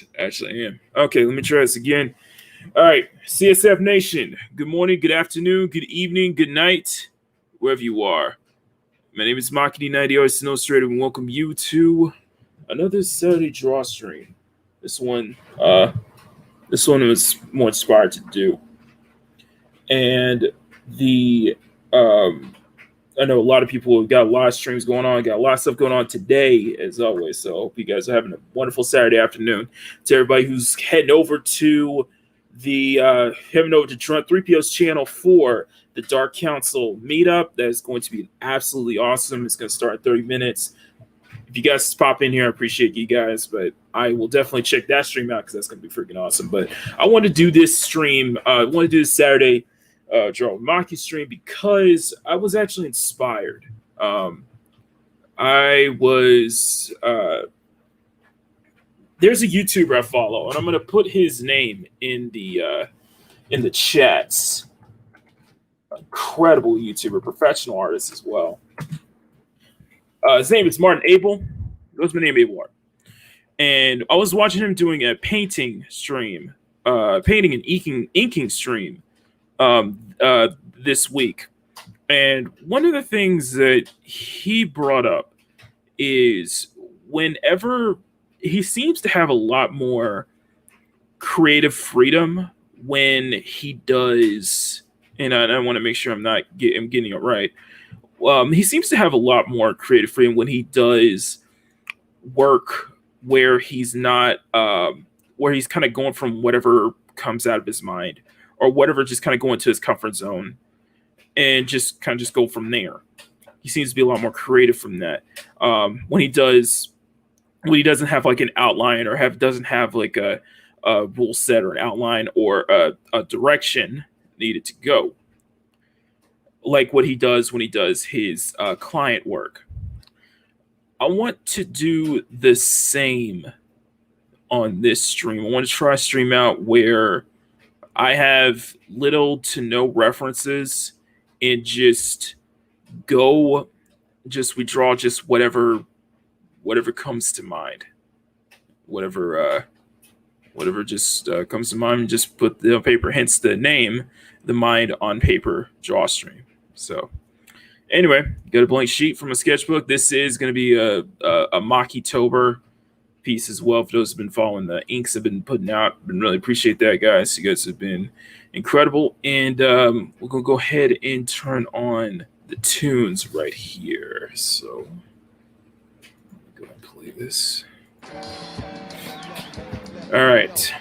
correct. Actually, I am. Okay, let me try this again. All right, CSF Nation. Good morning, good afternoon, good evening, good night, wherever you are. My name is Makini, 90 Arts Illustrated, and welcome you to another Saturday Drawstream. This one, was more inspired to do, and the I know a lot of people have got a lot of streams going on, got a lot of stuff going on today, as always. So I hope you guys are having a wonderful Saturday afternoon. To everybody who's heading over to 3PO's channel for the Dark Council meetup, that is going to be absolutely awesome. It's going to start in 30 minutes. If you guys pop in here, I appreciate you guys, but I will definitely check that stream out because that's going to be freaking awesome. But I want to do this stream. I want to do this Saturday Draw Maki stream because I was actually inspired. There's a YouTuber I follow, and I'm gonna put his name in the chats. Incredible YouTuber, professional artist as well. His name is Martin Abel. That's my name, Abel Art. And I was watching him doing a painting stream, painting and inking stream. This week, and one of the things that he brought up is whenever he seems to have a lot more creative freedom when he does, and I want to make sure I'm getting it right. He seems to have a lot more creative freedom when he does work where he's not, where he's kind of going from whatever comes out of his mind, or whatever, just kind of go into his comfort zone and just go from there. He seems to be a lot more creative from that. When he doesn't have like an outline or doesn't have like a rule set or an outline or a direction needed to go. Like what he does when he does his client work. I want to do the same on this stream. I want to try a stream out where I have little to no references and we draw just whatever comes to mind. Whatever just comes to mind, and just put the paper, hence the name, the mind on paper Drawstream. So anyway, got a blank sheet from a sketchbook. This is going to be a Makitober piece as well. For those who've been following the inks I've been putting out, been really appreciate that, guys. You guys have been incredible, and we're gonna go ahead and turn on the tunes right here. So go ahead and play this. All right.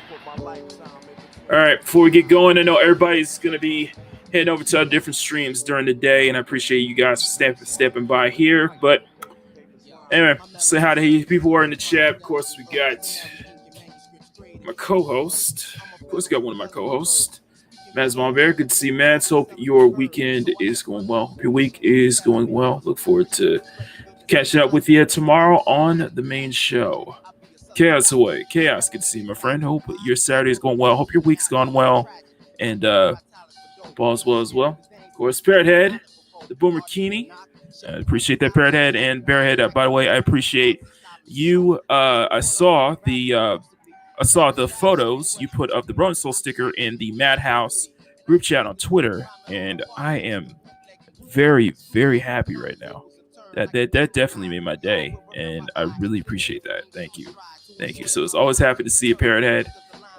Before we get going, I know everybody's gonna be heading over to our different streams during the day, and I appreciate you guys for stepping by here. But anyway, say hi to the people who are in the chat. Of course, we got my co-host. Of course, we got one of my co-hosts, Mads Monbear. Good to see you, Mads. Hope your weekend is going well. Hope your week is going well. Look forward to catching up with you tomorrow on the main show. Chaos away. Chaos, good to see you, my friend. Hope your Saturday is going well. Hope your week's gone well. And all is well as well. Of course, Parrot Head, the Boomer Makini. I appreciate that, Parrot Head and Bear Head. By the way, I appreciate you. I saw the photos you put of the Rolling Soul sticker in the Madhouse group chat on Twitter, and I am very, very happy right now. That definitely made my day, and I really appreciate that. Thank you. So it's always happy to see a Parrot Head,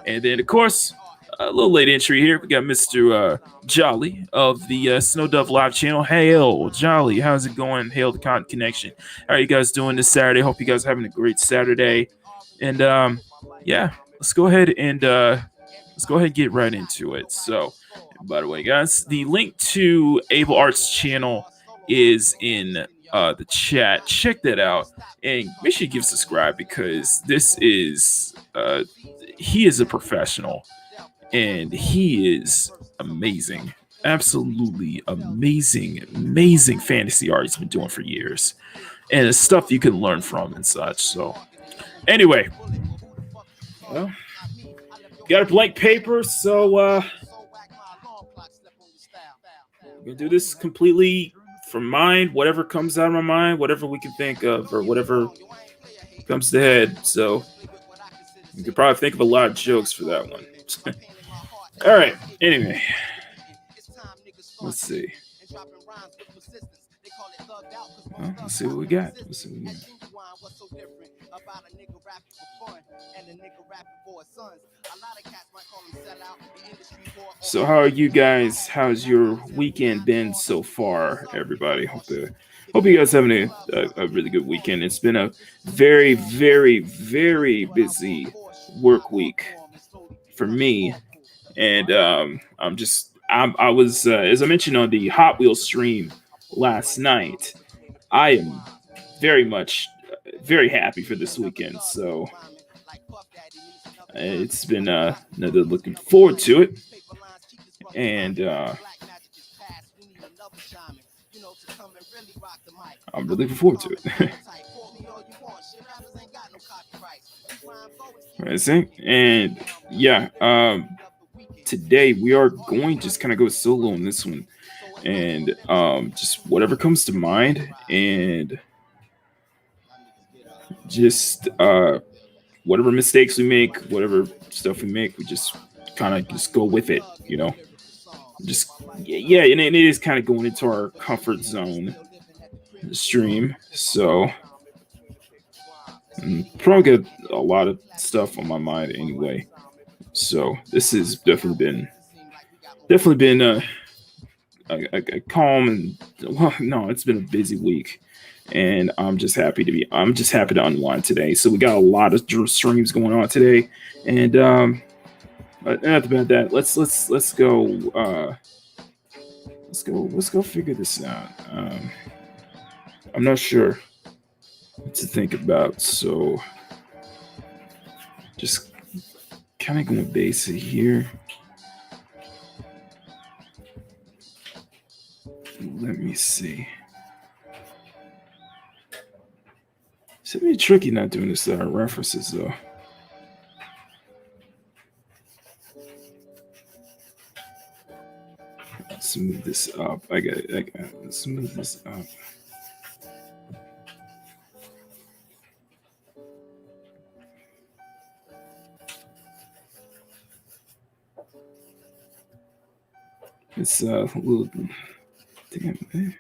and then of course a little late entry here. We got Mr. Jolly of the Snow Dove Live channel. Hail, Jolly. How's it going? Hail the Content Connection. How are you guys doing this Saturday? Hope you guys are having a great Saturday. And yeah, let's go ahead and get right into it. So, by the way, guys, the link to Able Art's channel is in the chat. Check that out, and make sure you give subscribe because this is he is a professional. And he is amazing. Absolutely amazing fantasy art he's been doing for years. And it's stuff you can learn from and such. So, anyway. Well, got a blank paper, so we're going to do this completely from mind. Whatever comes out of my mind, whatever we can think of, or whatever comes to head. So, You could probably think of a lot of jokes for that one. All right. Anyway, let's see. Well, let's see what we got. Let's see what we got. So, how are you guys? How's your weekend been so far, everybody? Hope you guys having a really good weekend. It's been a very, very, very busy work week for me, and I was as I mentioned on the Hot Wheels stream last night. I am very much very happy for this weekend. So it's been another looking forward to it, and I'm really looking forward to it. I think, and yeah, today we are going to just kind of go solo on this one, and just whatever comes to mind, and just whatever mistakes we make, whatever stuff we make, we just kind of just go with it, you know. Just yeah, and it is kind of going into our comfort zone stream, so probably got a lot of stuff on my mind anyway. So this has definitely been a calm and well, no, it's been a busy week, and I'm just happy to unwind today. So we got a lot of streams going on today, and but enough about that. Let's go. Let's go figure this out. I'm not sure what to think about, so just kind of going basic here. Let me see. It's really tricky not doing this to our references though. Let's move this up. Let's move this up. It's a little damn.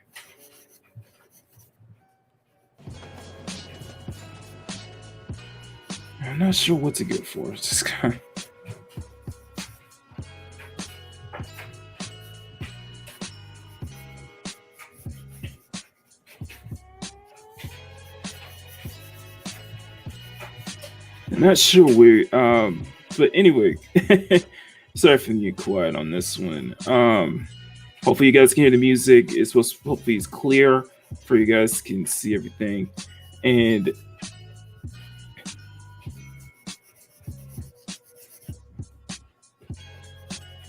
I'm not sure what to go for. It's just kind of. I'm not sure where. But anyway, sorry for being quiet on this one. Hopefully you guys can hear the music. It's supposed to, hopefully it's clear for you guys can see everything, and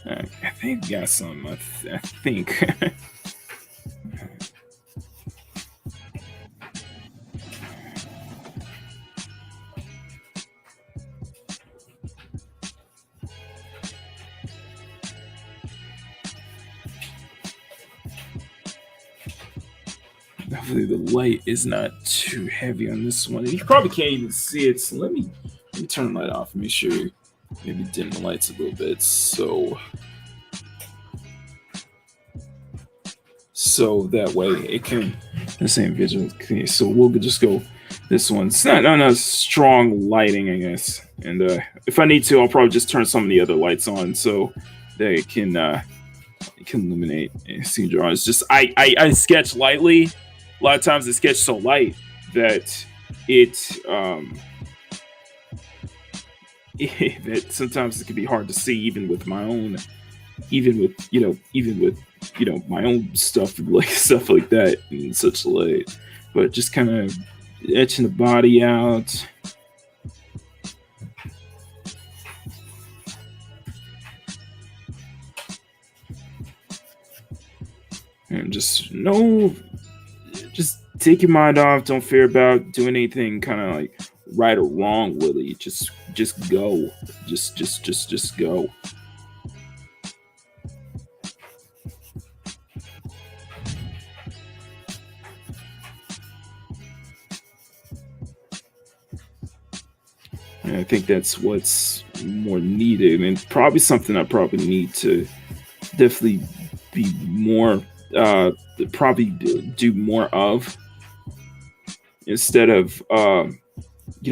I think we got some. I think. Hopefully the light is not too heavy on this one. You probably can't even see it. So let me turn the light off and make sure maybe dim the lights a little bit. So that way it can the same visual. Okay, so we'll just go this one. It's not strong lighting, I guess. And if I need to, I'll probably just turn some of the other lights on so they can illuminate and see drawings. Just I sketch lightly. A lot of times I sketch so light that that sometimes it can be hard to see even with my own my own stuff like that in such light. But just kind of etching the body out. And just take your mind off. Don't fear about doing anything kind of like right or wrong, really. Just go. Just go. And I think that's what's more needed, and probably something I probably need to definitely be more, uh, probably do more of, instead of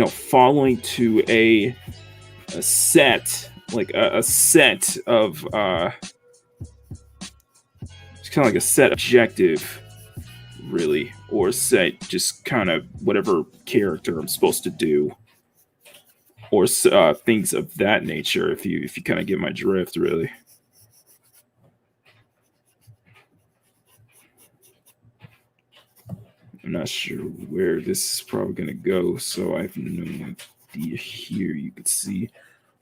following to a set, like a set of it's kind of like a set objective, really, or set just kind of whatever character I'm supposed to do, or things of that nature. If you kind of get my drift, really. I'm not sure where this is probably gonna go, so I have no idea. Here you can see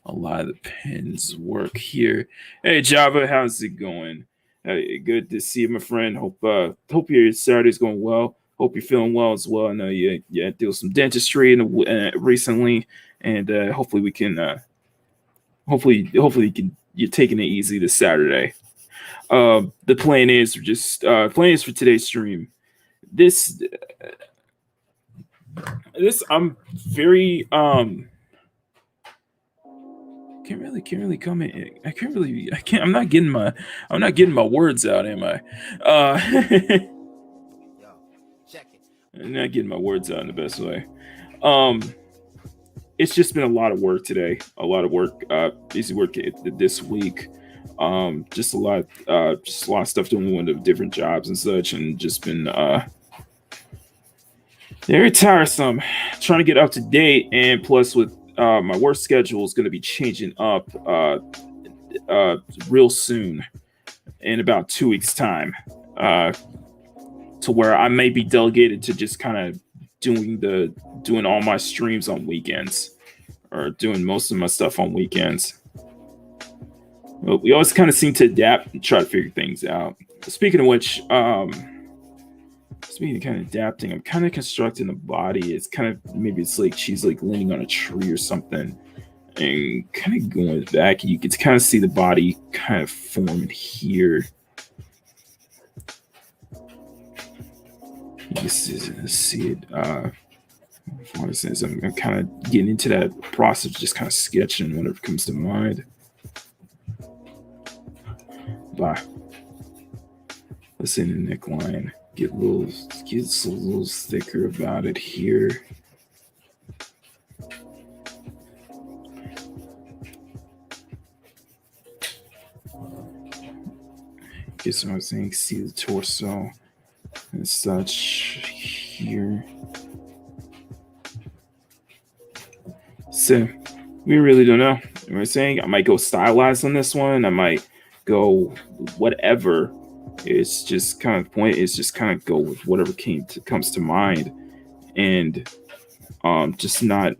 a lot of the pens work here. Hey Java, how's it going? Good to see you, my friend. Hope your Saturday's going well. Hope you're feeling well as well. I know you had to do some dentistry recently, and hopefully we can hopefully you're taking it easy this Saturday. The plan is for today's stream. This I'm very can't really comment. I'm not getting my words out, am I? I'm not getting my words out in the best way. Um it's just been a lot of work today. A lot of work, busy work this week. Just a lot of stuff doing one of different jobs and such, and just been very tiresome. Trying to get up to date, and plus with my work schedule is going to be changing up real soon, in about 2 weeks' time, to where I may be delegated to just kind of doing all my streams on weekends, or doing most of my stuff on weekends. But we always kind of seem to adapt and try to figure things out. Speaking of which, speaking of kind of adapting, I'm kind of constructing the body. It's kind of, maybe it's like she's like leaning on a tree or something, and kind of going back. You can kind of see the body kind of forming here. You can see it. For instance, I'm kind of getting into that process, just kind of sketching whatever comes to mind. Bye. Let's say the neckline. Get a little thicker about it here. Guess what I was saying. See the torso and such here. So we really don't know. You know what I'm saying? I might go stylized on this one. I might go whatever. It's just kind of point is just kind of go with whatever comes to mind, and just not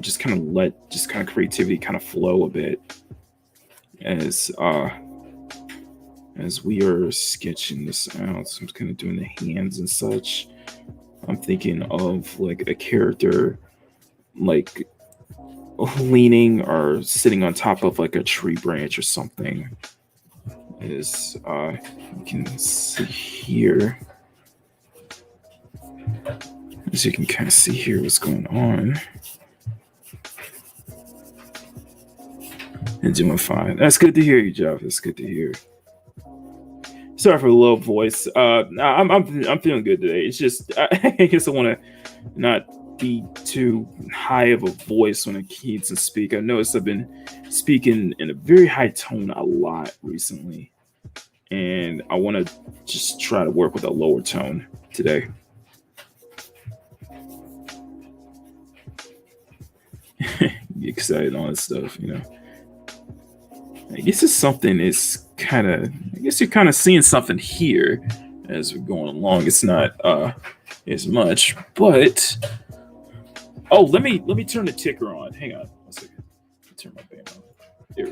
just kind of let just kind of creativity kind of flow a bit as we are sketching this out. So I'm kind of doing the hands and such. I'm thinking of like a character like leaning or sitting on top of like a tree branch or something. Is you can see here, as you can kind of see here what's going on, and doing fine. That's good to hear you, Jeff. That's good to hear. Sorry for the low voice. I'm feeling good today. It's just I guess I want to not be too high of a voice when I need to speak. I noticed I've been speaking in a very high tone a lot recently, and I want to just try to work with a lower tone today. Get excited and all that stuff, I guess it's something is kind of, I guess you're kind of seeing something here as we're going along. It's not as much, but oh, let me turn the ticker on. Hang on 1 second. Turn my band on. There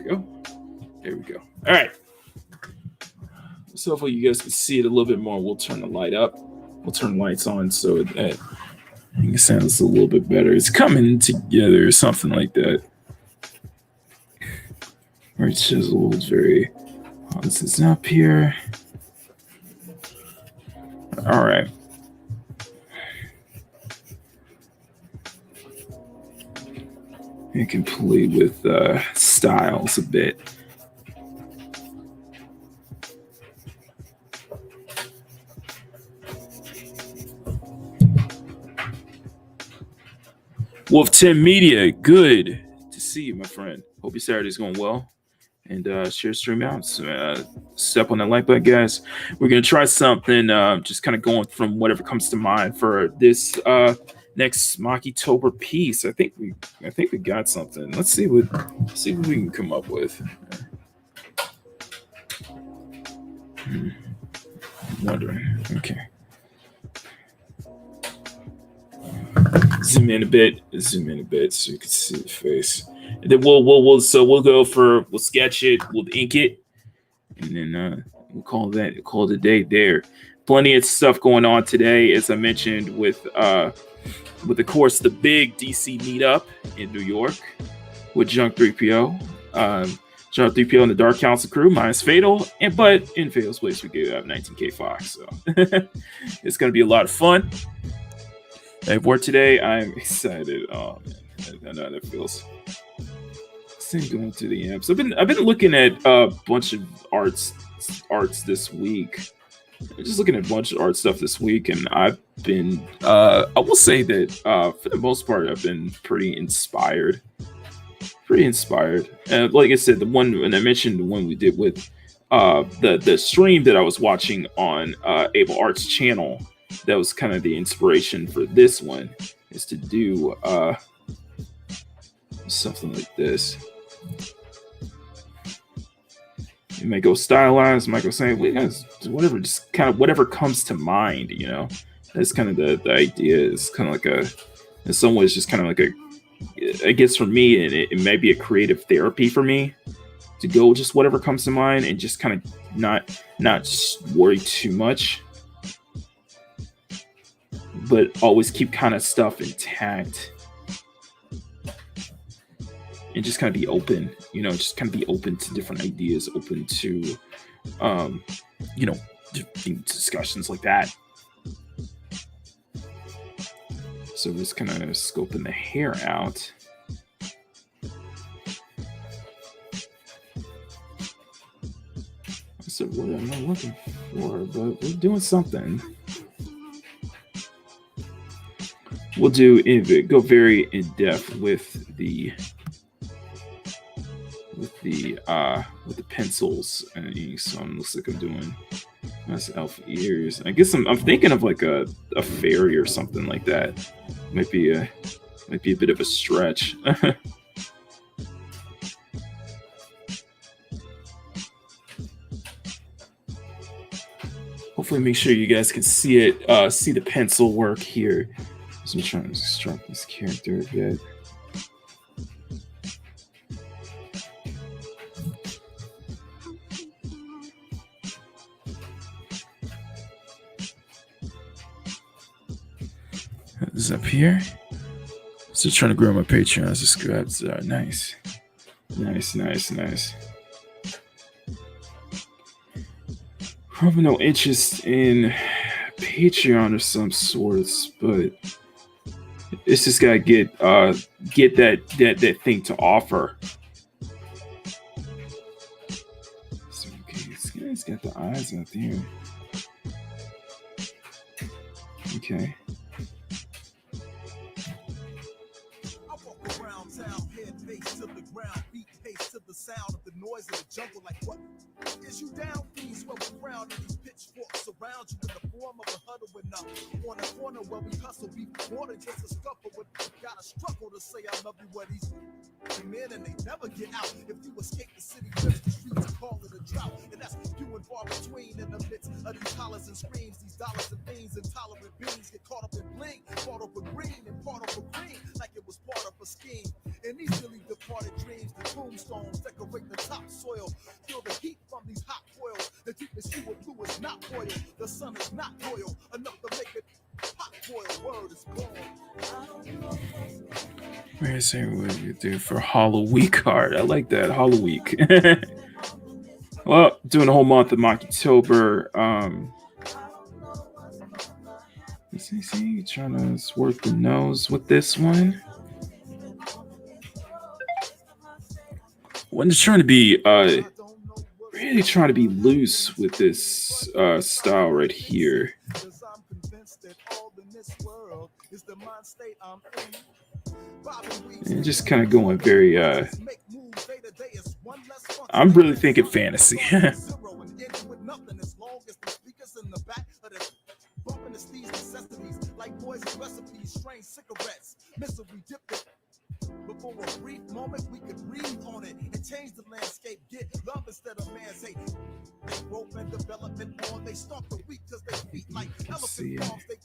we go. All right. So hopefully you guys can see it a little bit more. We'll turn the light up. We'll turn the lights on so that it sounds a little bit better. It's coming together or something like that. Where it chisels very. Oh, this is up here. All right. It can play with styles a bit. Wolf 10 Media, good to see you, my friend. Hope your Saturday's going well. And share stream out. So, step on that like button, guys. We're gonna try something. Just kind of going from whatever comes to mind for this next Makitober piece. I think we got something. Let's see what we can come up with. Wondering. Okay. Zoom in a bit so you can see the face. And then we'll sketch it, we'll ink it, and then we'll call it a day there. Plenty of stuff going on today, as I mentioned, with of course the big DC meetup in New York with Junk 3PO. Junk 3PO and the Dark Council crew, minus Fatal, but in Fatal's place we do have 19K Fox, so it's gonna be a lot of fun. I have work today. I'm excited. Oh man, I know how that feels. Same going through the apps. I've been looking at a bunch of arts this week. I'm just looking at a bunch of art stuff this week, and I've been I will say that for the most part I've been pretty inspired. And like I said, the one, and I mentioned the one we did with the stream that I was watching on Able Art's channel. That was kind of the inspiration for this one, is to do something like this. You might go stylized, might go saying, we guys, whatever, just kind of whatever comes to mind, you know. That's kind of the idea. Is kind of like in some ways, just kind of like I guess for me, it may be a creative therapy for me to go just whatever comes to mind and just kind of not worry too much, but always keep kind of stuff intact and just kind of be open, you know, just kind of be open to different ideas, open to, you know, discussions like that. So just kind of scoping the hair out. So what am I looking for? But we're doing something. We'll go very in depth with the pencils and inks. So it looks like I'm doing nice elf ears. I guess I'm thinking of like a fairy or something like that. Might be a bit of a stretch. Hopefully, make sure you guys can see it. See the pencil work here. So I'm trying to construct this character a bit. This is up here. So trying to grow my Patreon. Just grabs nice. I have no interest in Patreon or some sorts, but it's just gotta get that thing to offer. So okay, this guy's got the eyes out there. Okay. Sound of the noise of the jungle, like what is you down? These swell around and these pitchforks surround you in the form of a huddle with no on a corner where we hustle, be more than just a scuffle. With gotta struggle to say I love you, what these men and they never get out. If you escape the city, lives the streets, call it a drought, and that's few and far between. In the midst of these hollers and screams, these dollars and things, intolerant beings get caught up in bling, caught up with green and part of a green, like it was part of a scheme. And these really departed dreams, the tombstones decorate the topsoil. Feel the heat from these hot coils. The deepest hue of blue is not oil. The sun is not loyal enough to make it hot boil. Word is born. Where's saying what you do for Hollow Week card? I like that Hollow Week. Well, doing a whole month of Makitober. Let's see, trying to work the nose with this one. when they're trying to be really trying to be loose with this style right here. And just kind of going very I'm really thinking fantasy. Before a brief moment, we could breathe on it and change the landscape. Get love instead of man's hate. They growth and development on. They start the weak because they feet like elephant arms. They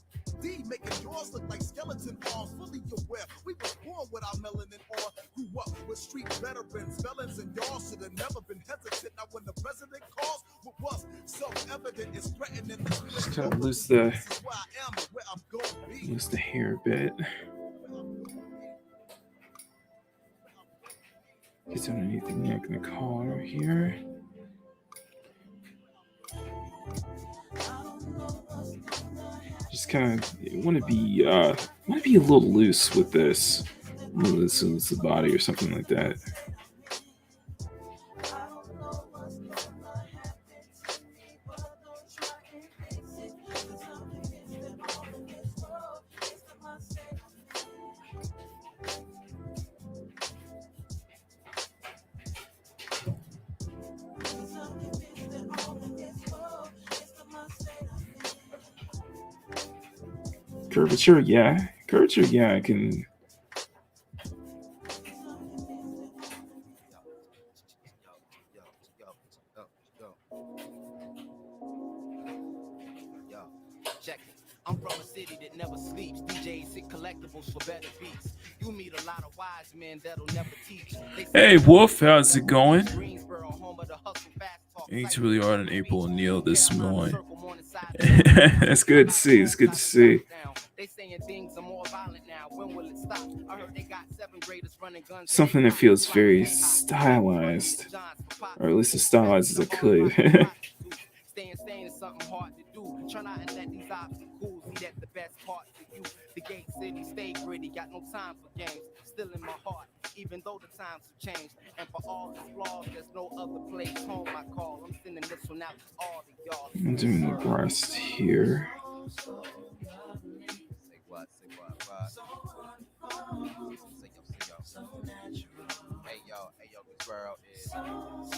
D making yours look like skeleton arms. Fully aware, we were born with our melanin on. Grew up with street veterans, felons, and y'all should have never been hesitant. Now when the president calls, what was self-evident is threatening. Just kind of lose the hair a bit. Is there anything I'm gonna call over here? Just kind of want to be a little loose with this. A little loose with the body or something like that. Curvature, yeah. Curvature, yeah, I can. Check it. I'm from a city that never sleeps. DJs hit collectibles for better beats. You meet a lot of wise men that'll never teach. Hey, Wolf, how's it going? It's really hard on April and Neil this morning. It's good to see. It's good to see. Something that feels very stylized, or at least as stylized as I could. Staying is something hard to do. Try not to let these obstacles eat at the best part of you. The gate city stay gritty, got no time for games. Still in my heart, even though the times have changed. And for all the flaws, there's no other place home I call. I'm sending this one out to all of y'all. I'm doing the breast here. Say what? Hey yo, this world is all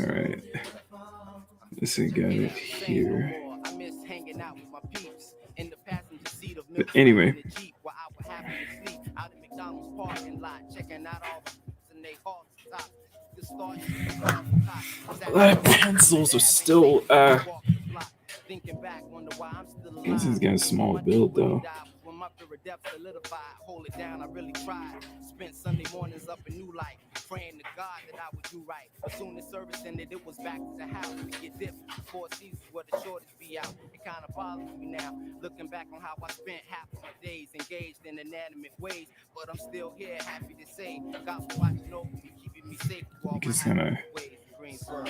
right. This ain't got it here. But anyway, a lot of pencils are still this is getting a small build though. Hold it down, I really tried. Spent Sunday mornings up in New Light, praying to God that I would do right. As soon as service ended, it was back to the house to get different. 4 seasons where the shortest be out. It kind of bothers me now, looking back on how I spent half of my days engaged in inanimate ways. But I'm still here, happy to say, God for watching over me, keeping me safe through all my ways. Greensboro.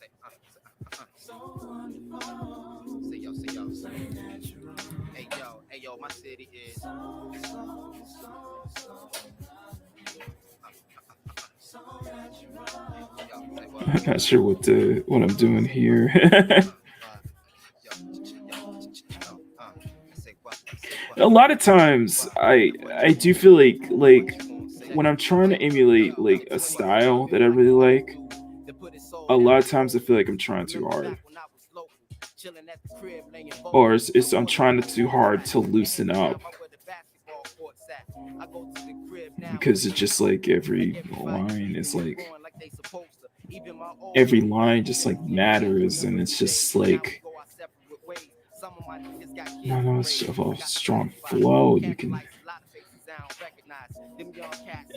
Say yo. Hey yo, my city is I'm not sure what I'm doing here. A lot of times I do feel like when I'm trying to emulate like a style that I really like, a lot of times I feel like I'm trying too hard. Or I'm trying too hard to loosen up. Because it's just like every line is like every line just like matters, and it's just like not much of a strong flow you can.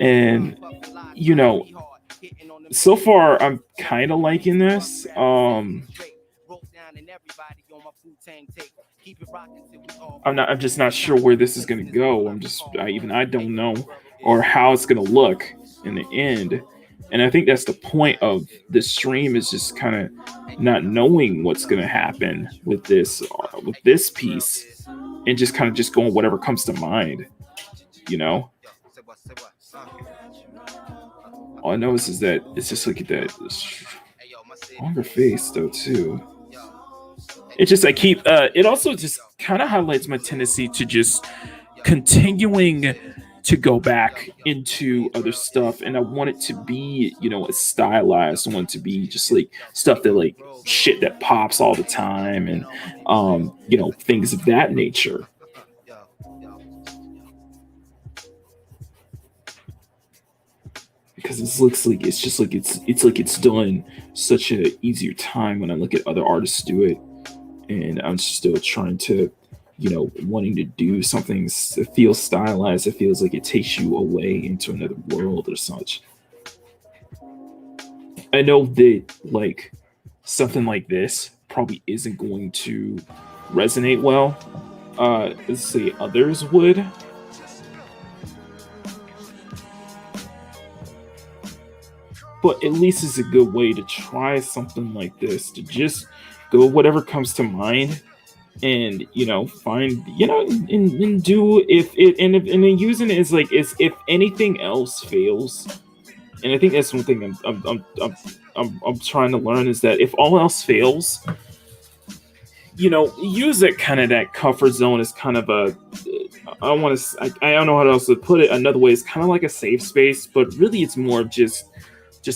And you know, so far I'm kind of liking this. I'm just not sure where this is going to go. I don't know, or how it's going to look in the end. And I think that's the point of this stream, is just kind of not knowing what's going to happen with this piece, and just kind of just going whatever comes to mind, you know. All I know is that it's just like that longer face though too. It just I keep it also just kind of highlights my tendency to just continuing to go back into other stuff, and I want it to be, you know, stylized. I want it to be just like stuff that like shit that pops all the time, and you know, things of that nature. Because it looks like it's just like it's like it's done such a easier time when I look at other artists do it, and I'm still trying to, you know, wanting to do something that feels stylized. It feels like it takes you away into another world or such. I know that like something like this probably isn't going to resonate well. Let's say others would. But at least it's a good way to try something like this, to just go whatever comes to mind, and you know, find, you know, and do if it, and then using it as like as if anything else fails. And I think that's one thing I'm trying to learn, is that if all else fails, you know, use that kind of that comfort zone as kind of a, I don't know how else to put it another way. It's kind of like a safe space, but really it's more of just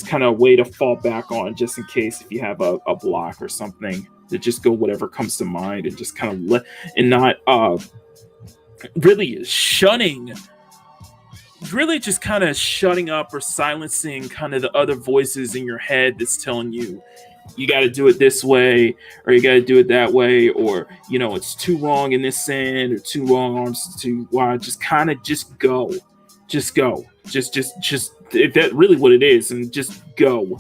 kind of a way to fall back on, just in case if you have a block or something, to just go whatever comes to mind, and just kind of let, and not really shunning, really just kind of shutting up or silencing kind of the other voices in your head that's telling you you got to do it this way, or you got to do it that way, or you know, it's too long in this end, or too long arms too wide. Just kind of just go, just if that's really what it is, and just go.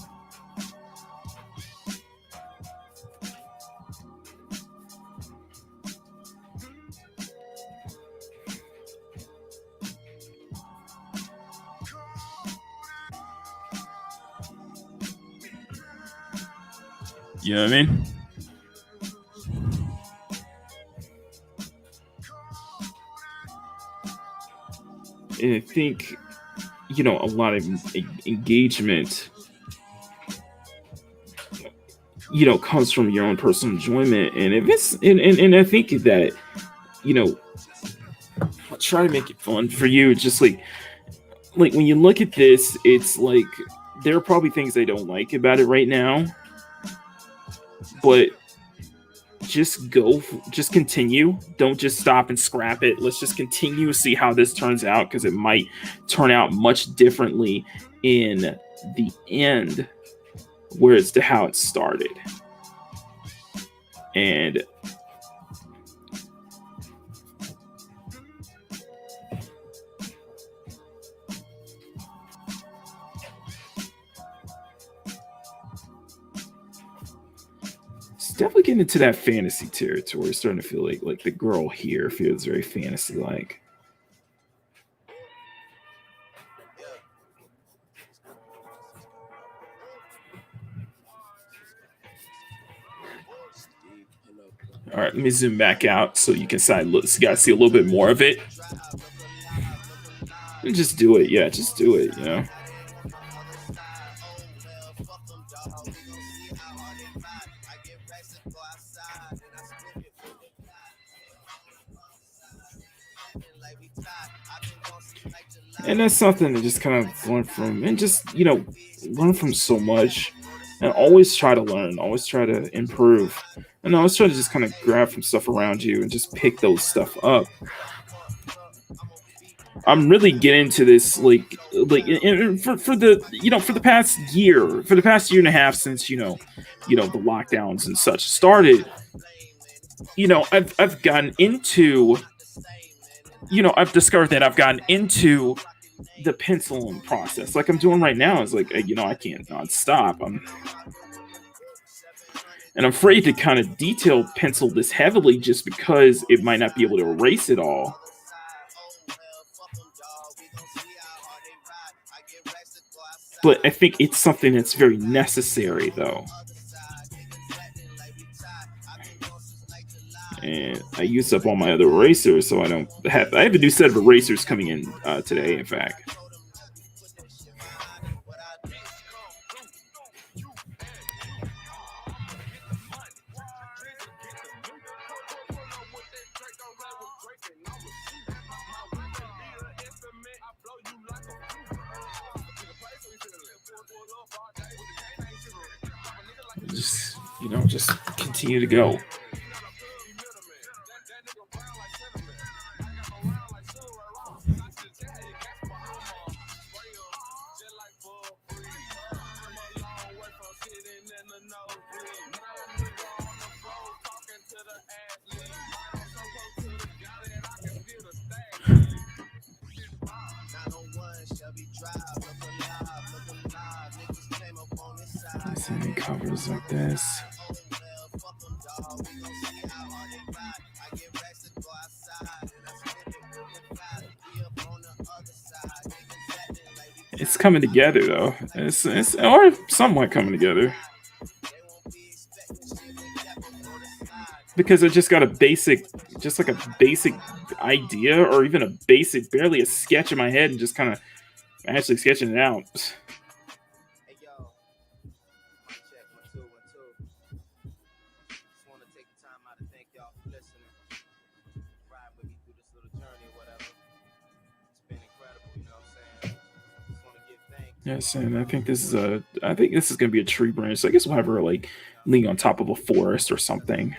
You know what I mean? And I think, you know, a lot of engagement, you know, comes from your own personal enjoyment. And if it's, and I think that, you know, I'll try to make it fun for you. Just like when you look at this, it's like there are probably things I don't like about it right now, but just go, just continue. Don't just stop and scrap it. Let's just continue, see how this turns out, because it might turn out much differently in the end, whereas to how it started. And definitely getting into that fantasy territory. Starting to feel like the girl here feels very fantasy like. All right, let me zoom back out so you can you guys see a little bit more of it. And just do it, yeah, just do it, you know. And that's something to just kind of learn from, and just, you know, learn from so much, and always try to learn, always try to improve, and always try to just kind of grab from stuff around you and just pick those stuff up. I'm really getting into this for the, you know, for the past year and a half, since you know the lockdowns and such started. You know, I've gotten into, you know, I've discovered that I've gotten into the penciling process, like I'm doing right now. Is like, you know, I can't not stop. And I'm afraid to kind of detail pencil this heavily, just because it might not be able to erase it all. But I think it's something that's very necessary, though. And I used up all my other erasers, so I don't have. I have a new set of erasers coming in today, in fact. Just continue to go. There's any covers like this. It's coming together though. It's or somewhat coming together. Because I just got a basic, just like a basic idea, or even a basic, barely a sketch in my head, and just kind of actually sketching it out. Yes, and I think this is gonna be a tree branch. So I guess we'll have her like leaning on top of a forest or something.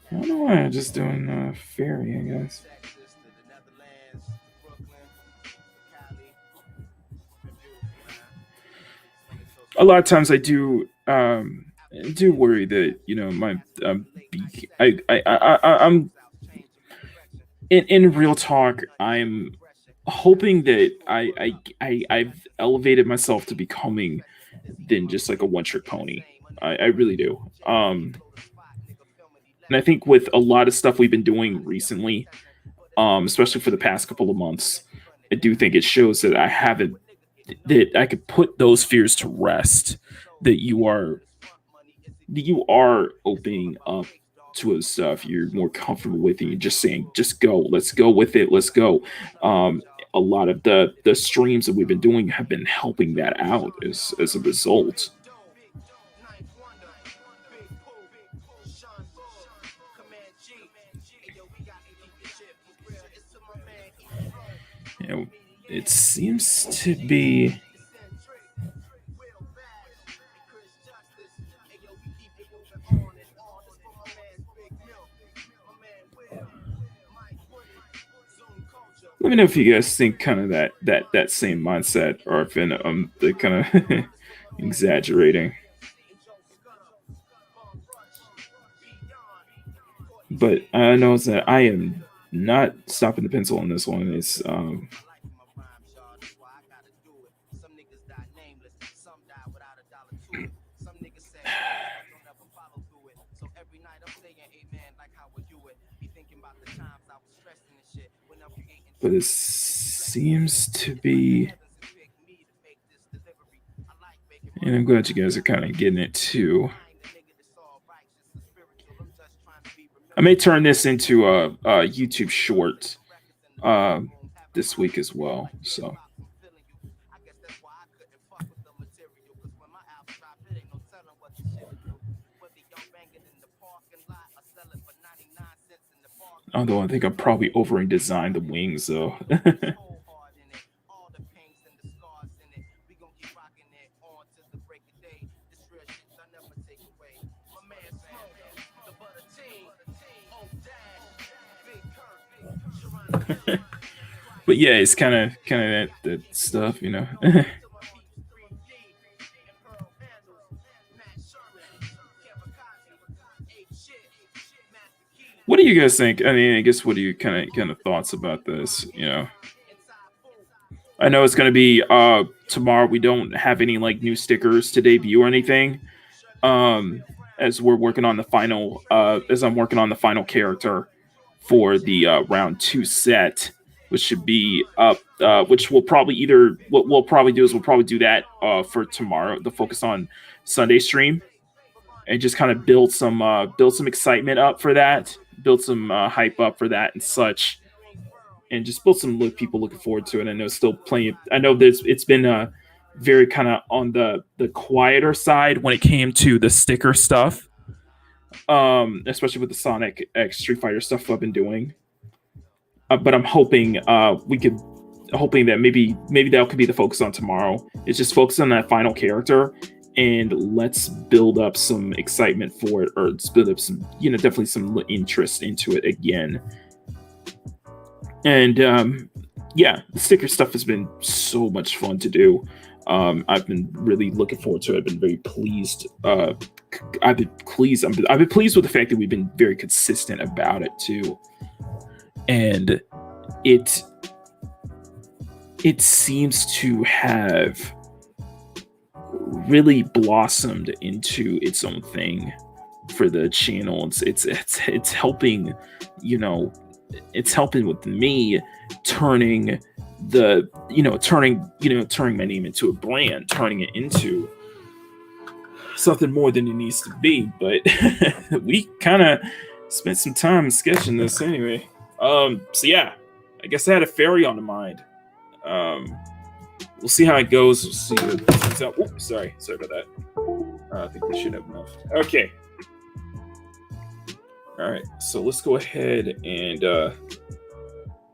I don't know why I'm just doing fairy, I guess. A lot of times I do worry that my I'm in real talk. I'm hoping that I've elevated myself to becoming than just like a one trick pony. I really do. And I think with a lot of stuff we've been doing recently, especially for the past couple of months, I do think it shows that I haven't that I could put those fears to rest. That you are opening up to a stuff you're more comfortable with, and you're just saying, just go, let's go with it, let's go. A lot of the streams that we've been doing have been helping that out as a result. It seems to be. Let me know if you guys think kind of that same mindset, or if they're kind of exaggerating. But I know that I am not stopping the pencil on this one. It's but it seems to be, and I'm glad you guys are kind of getting it too. I may turn this into a YouTube short this week as well. So. Although I think I probably over designed the wings though. But yeah, it's kind of that stuff, What do you guys think? I mean, I guess what do you kind of thoughts about this? I know it's gonna be tomorrow. We don't have any like new stickers to debut or anything. as we're working on the final as I'm working on the final character for the round 2 set, which should be up which we'll probably either what we'll probably do is we'll probably do that for tomorrow, the focus on Sunday stream, and just kind of build some excitement up for that, build some hype up for that and such, and just build some people looking forward to it. I know still playing. I know it's been very kind of on the quieter side when it came to the sticker stuff, especially with the Sonic X Street Fighter stuff I've been doing. But I'm hoping hoping that maybe that could be the focus on tomorrow. It's just focus on that final character and let's build up some excitement for it, or let's build up some, definitely some interest into it again. And yeah, the sticker stuff has been so much fun to do. I've been really looking forward to it. I've been very pleased. I've been pleased with the fact that we've been very consistent about it too. And it seems to have really blossomed into its own thing for the channel. It's helping, it's helping with me turning turning my name into a brand, turning it into something more than it needs to be. But we kind of spent some time sketching this anyway. So yeah, I guess I had a fairy on the mind. We'll see how it goes. We'll see what comes out. Oops, sorry about that. I think we should have enough. Okay. All right, so let's go ahead and we'll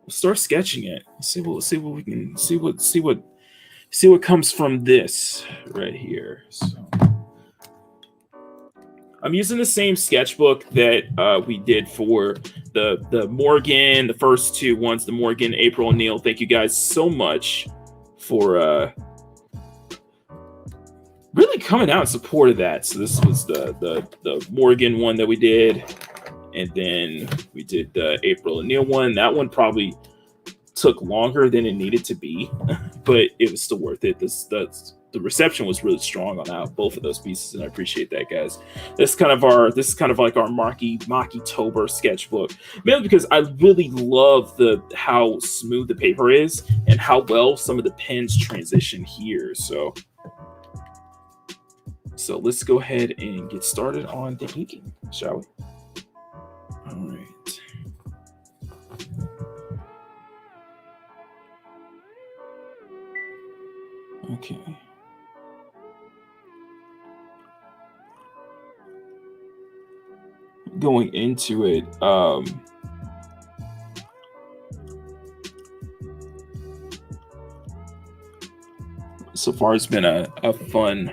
start sketching it. See what we can see what comes from this right here. So I'm using the same sketchbook that we did for the Morgan, the first two ones, the Morgan, April, and Neil. Thank you guys so much for really coming out in support of that. So this was the Morgan one that we did, and then we did the April and Neil one. That one probably took longer than it needed to be, but it was still worth it. The reception was really strong on both of those pieces, and I appreciate that, guys. This is kind of like our Maki-tober sketchbook, mainly because I really love how smooth the paper is and how well some of the pens transition here. So let's go ahead and get started on the inking, shall we? All right. Okay. Going into it, so far it's been a fun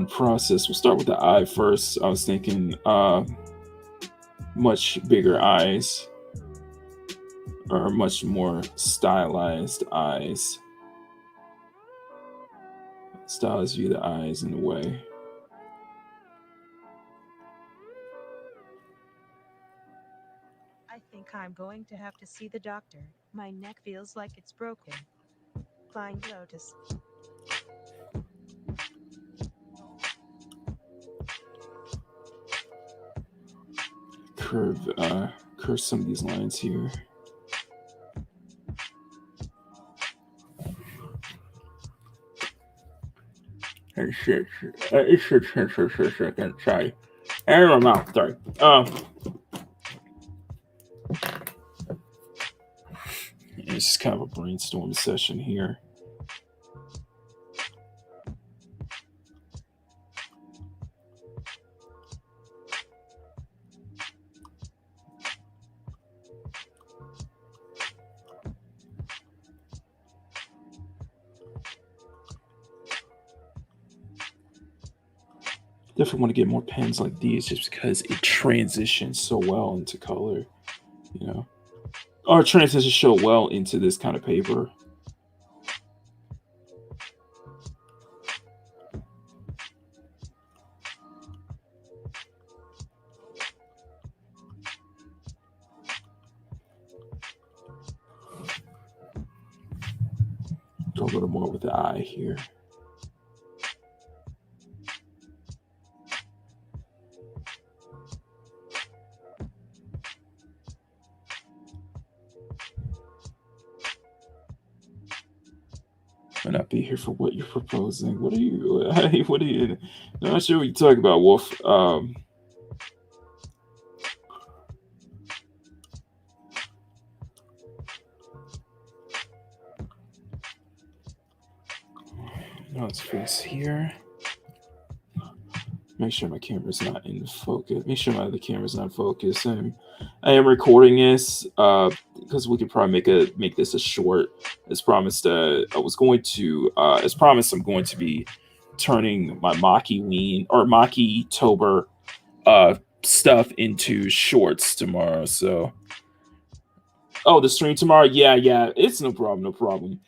process. We'll start with the eye first. I was thinking much bigger eyes, or much more stylized eyes. Stylized view the eyes in a way. I think I'm going to have to see the doctor. My neck feels like it's broken. Flying Lotus. Curve some of these lines here. Shit. Sorry. And my mouth, sorry. It's just kind of a brainstorm session here. Definitely want to get more pens like these just because it transitions so well into color, or it transitions so well into this kind of paper. go a little more with the eye here. Might not be here for what you're proposing. What are you? What are you? I'm not sure what you talk about, Wolf. Now let's focus here. Make sure my camera's not in focus. Make sure my other camera's not focused. I am recording this because we could probably make this a short. As promised, I was going to. As promised, I'm going to be turning my Makitober stuff into shorts tomorrow. So, the stream tomorrow. Yeah, it's no problem.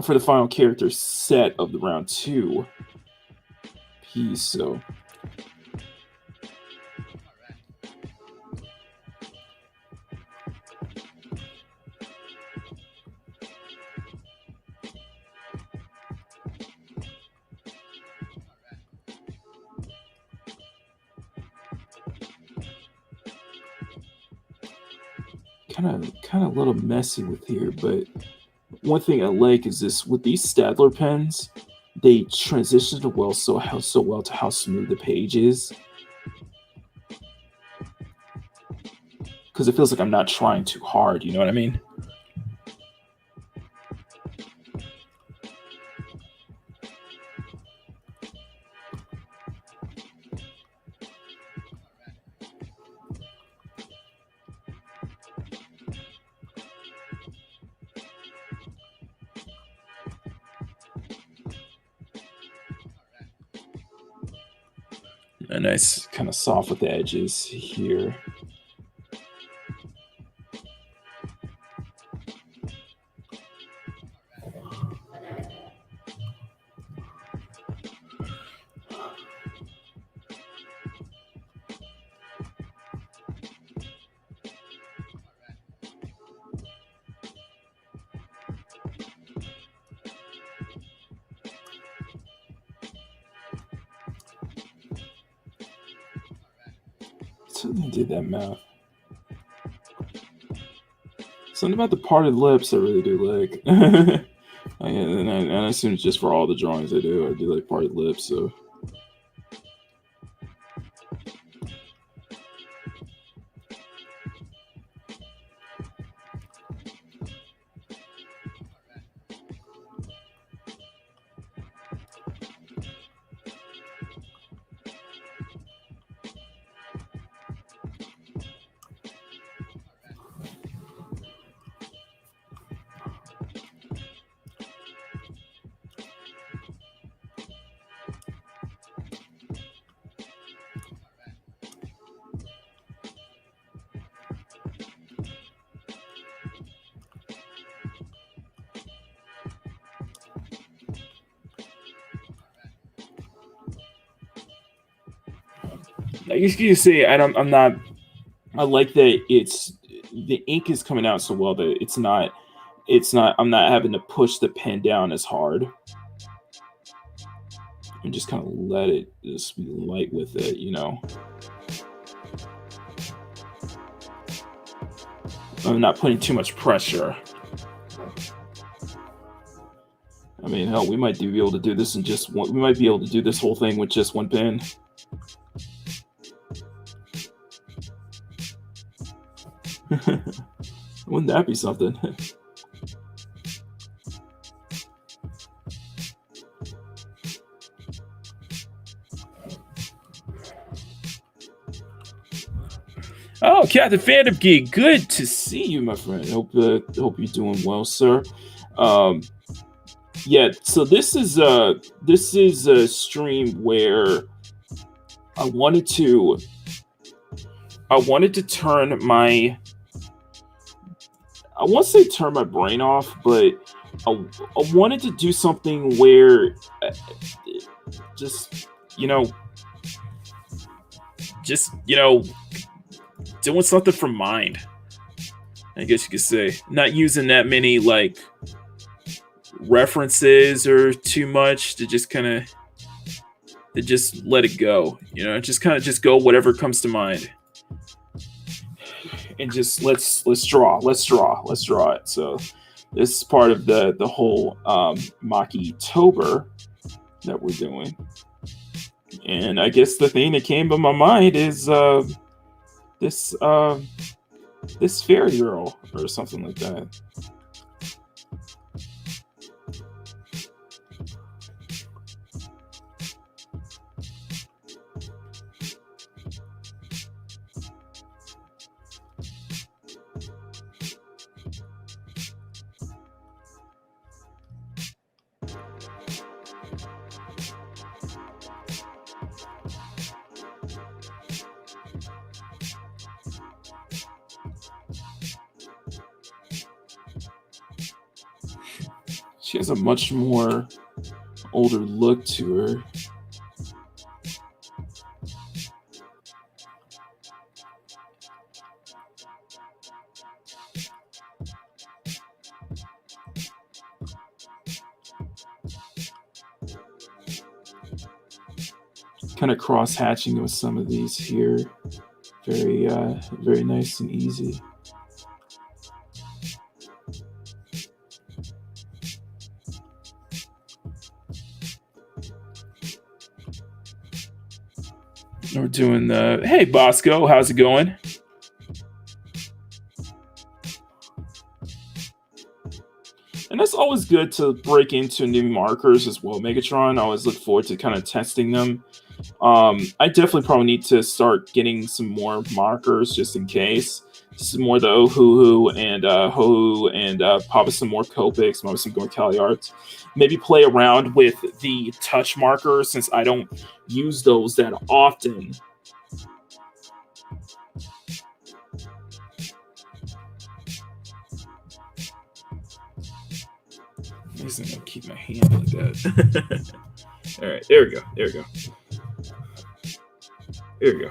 For the final character set of the round 2 piece, so kind of a little messy with here, but one thing I like is this with these Stadler pens, they transition so well to how smooth the page is. Because it feels like I'm not trying too hard, you know what I mean? A nice kind of soft with the edges here. Something did that math. Something about the parted lips I really do like. and I assume it's just for all the drawings I do. I do like parted lips, so. You can say I'm not. I like that the ink is coming out so well that it's not. I'm not having to push the pen down as hard, and just kind of let it just be light with it, you know. I'm not putting too much pressure. I mean, hell, we might be able to do this in just one. We might be able to do this whole thing with just one pen. Wouldn't that be something? Oh, Captain Phantom Geek, good to see you, my friend. Hope you're doing well, sir. Yeah, so this is a stream where I wanted to turn my, I won't say turn my brain off, but I wanted to do something where just doing something from mind, I guess you could say. Not using that many, like, references or too much, to just let it go, just kind of just go whatever comes to mind, and just let's draw it. So this is part of the whole Maki-tober that we're doing. And I guess the thing that came to my mind is this fairy girl or something like that. She has a much more older look to her. Kind of cross-hatching with some of these here. Very nice and easy. We're doing the, hey Bosco, how's it going? And that's always good to break into new markers as well, Megatron. I always look forward to kind of testing them. I definitely probably need to start getting some more markers just in case. Some more the Ohuhu and Hohu, and probably some more Copics, maybe some more Caliarts. Maybe play around with the touch markers since I don't use those that often. I'm just gonna keep my hand like that. All right, there we go. Here we go.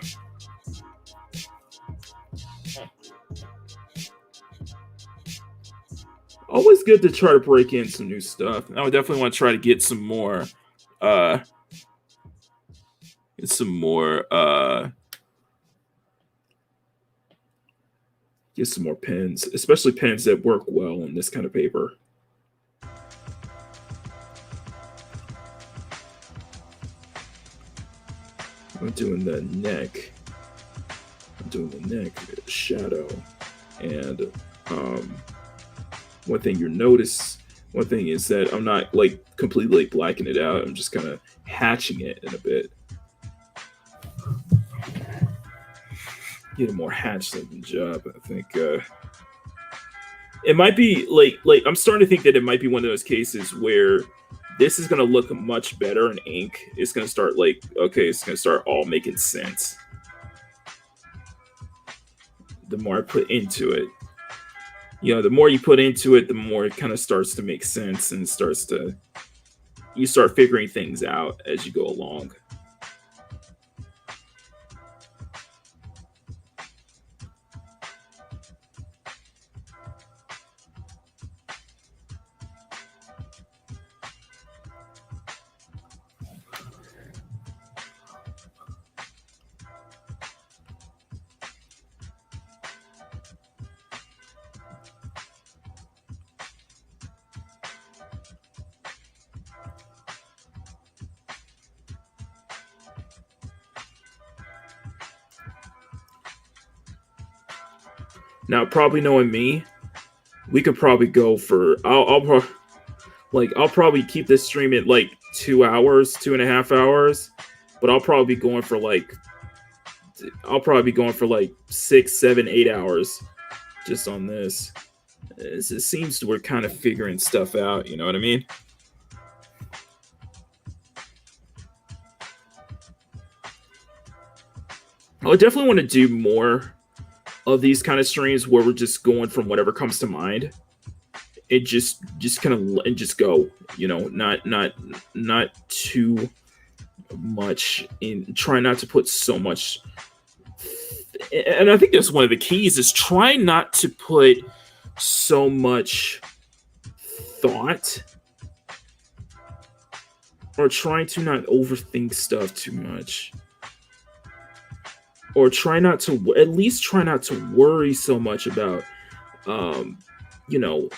Always good to try to break in some new stuff. I would definitely want to try to get some more pens, especially pens that work well on this kind of paper. I'm doing the neck. Shadow. And one thing is that I'm not like completely blacking it out. I'm just kind of hatching it in a bit. Get a more hatch-looking job. I think it might be like I'm starting to think that it might be one of those cases where this is going to look much better in ink. It's going to start it's going to start all making sense. The more I put into it, the more you put into it, the more it kind of starts to make sense, and you start figuring things out as you go along. Now, probably knowing me, we could probably go for. I'll probably keep this stream at 2 hours, 2.5 hours, but I'll probably be going for 6, 7, 8 hours just on this. It seems we're kind of figuring stuff out. You know what I mean? I definitely want to do more of these kind of streams where we're just going from whatever comes to mind. It just kind of and just go, not too much in. Try not to put so much. And I think that's one of the keys is try not to put so much thought or try to not overthink stuff too much, or try not to, at least try not to worry so much about, um, you know,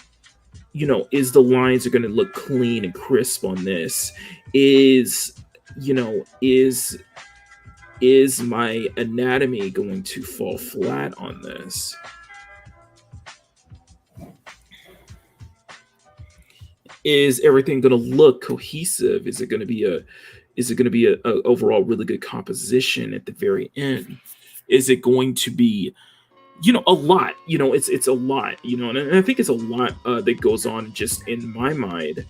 is the lines are going to look clean and crisp on this? Is, you know, is my anatomy going to fall flat on this? Is everything going to look cohesive? Is it going to be a overall really good composition at the very end? Is it going to be, a lot? It's a lot, and I think it's a lot that goes on just in my mind,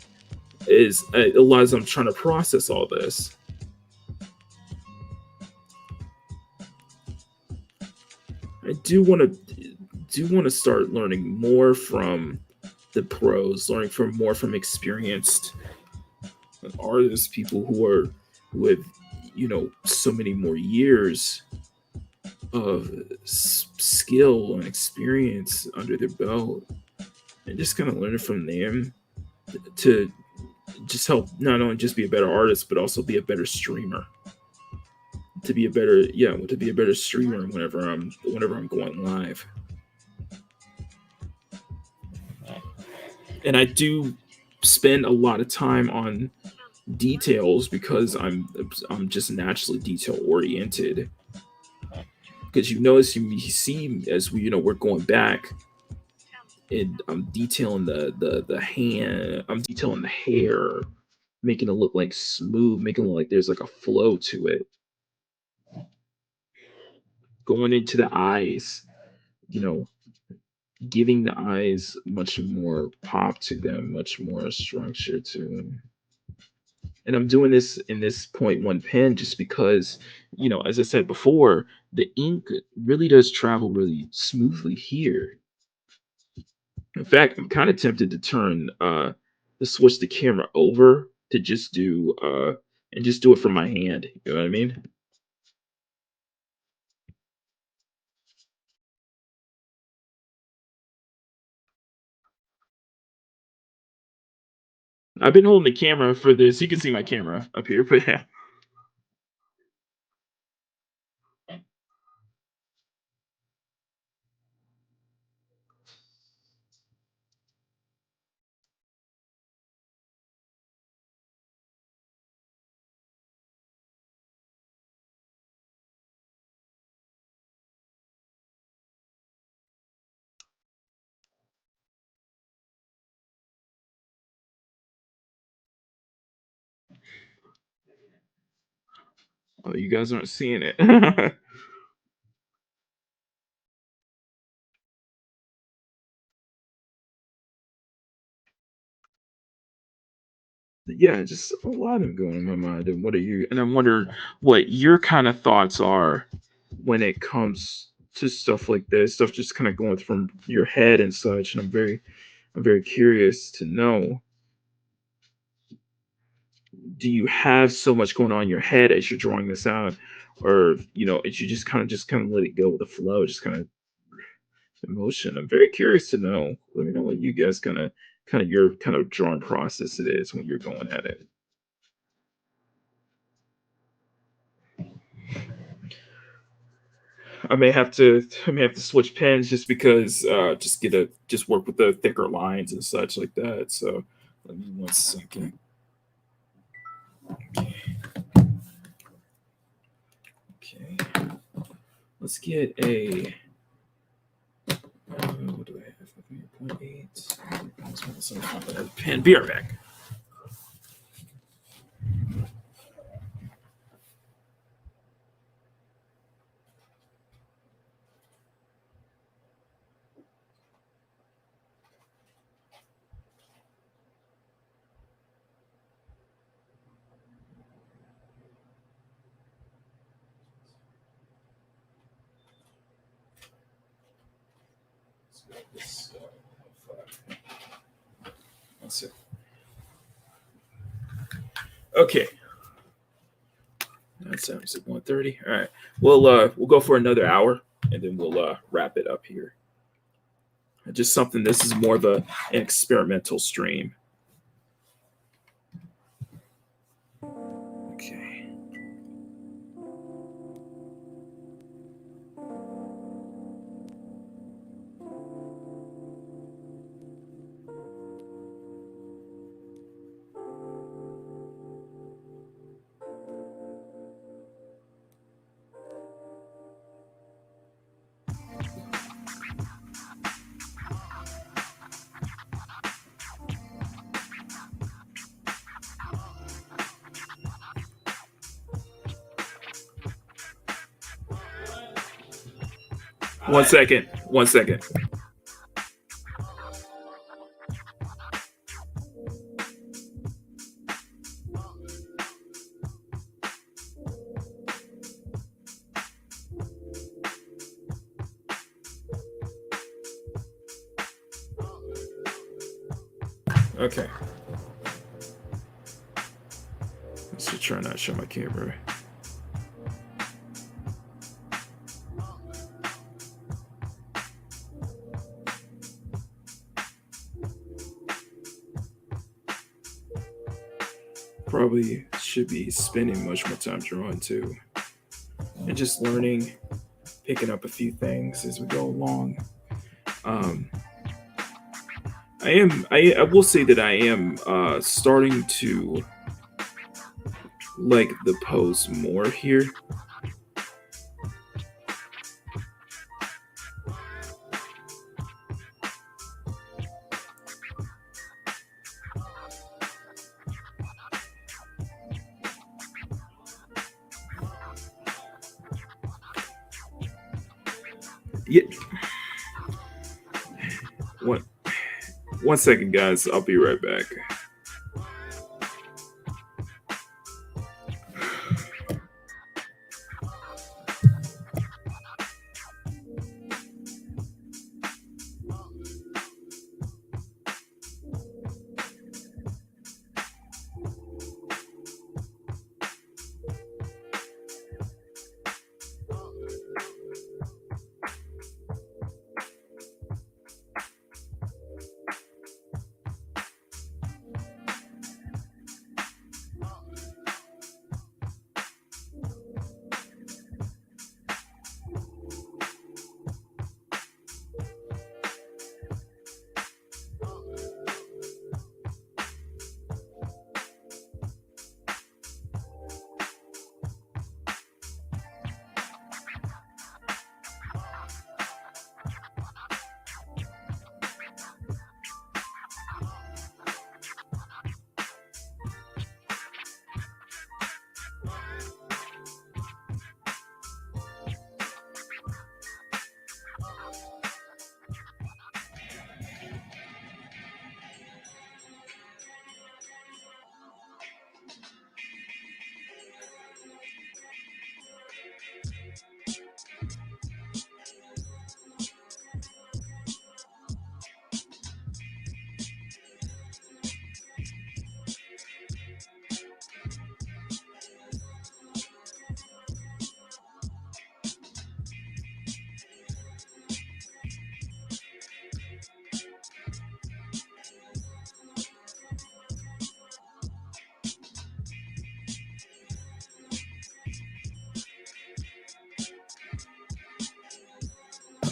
is a lot as I'm trying to process all this. I do want to start learning more from the pros, learning from more from experienced artists, people who have, so many more years of skill and experience under their belt, and just kind of learning from them to just help not only just be a better artist but also be a better streamer, to be a better streamer whenever I'm going live. And I do spend a lot of time on details because I'm just naturally detail oriented. Because you see, as we're going back, and I'm detailing the hand, I'm detailing the hair, making it look like smooth, making it look like there's like a flow to it. Going into the eyes, you know, giving the eyes much more pop to them, much more structure to them. And I'm doing this in this point one pen just because, as I said before, the ink really does travel really smoothly here. In fact, I'm kind of tempted to to switch the camera over to just do and just do it from my hand. You know what I mean? I've been holding the camera for this. You can see my camera up here, but yeah. Oh, you guys aren't seeing it. Yeah, just a lot of going in my mind. And what are you? And I wonder what your kind of thoughts are when it comes to stuff like this. Stuff just kind of going from your head and such. And I'm very curious to know. Do you have so much going on in your head as you're drawing this out, or as you just kind of let it go with the flow, just kind of emotion? I'm very curious to know. Let me know what you guys kind of your kind of drawing process it is when you're going at it. I may have to switch pens just because just work with the thicker lines and such like that. So let me 1 second. Okay, let's get a what do I have? Okay, 0.8. Pen. Be right back. This, let's see. Okay, that sounds at 1:30. All right, we'll go for another hour and then we'll wrap it up here. Just something. This is more of an experimental stream. 1 second. 1 second. Okay. Let's just try not to show my camera. Probably should be spending much more time drawing too, and just learning, picking up a few things as we go along. I will say that I am starting to like the pose more here. Yeah. 1 second, guys. I'll be right back.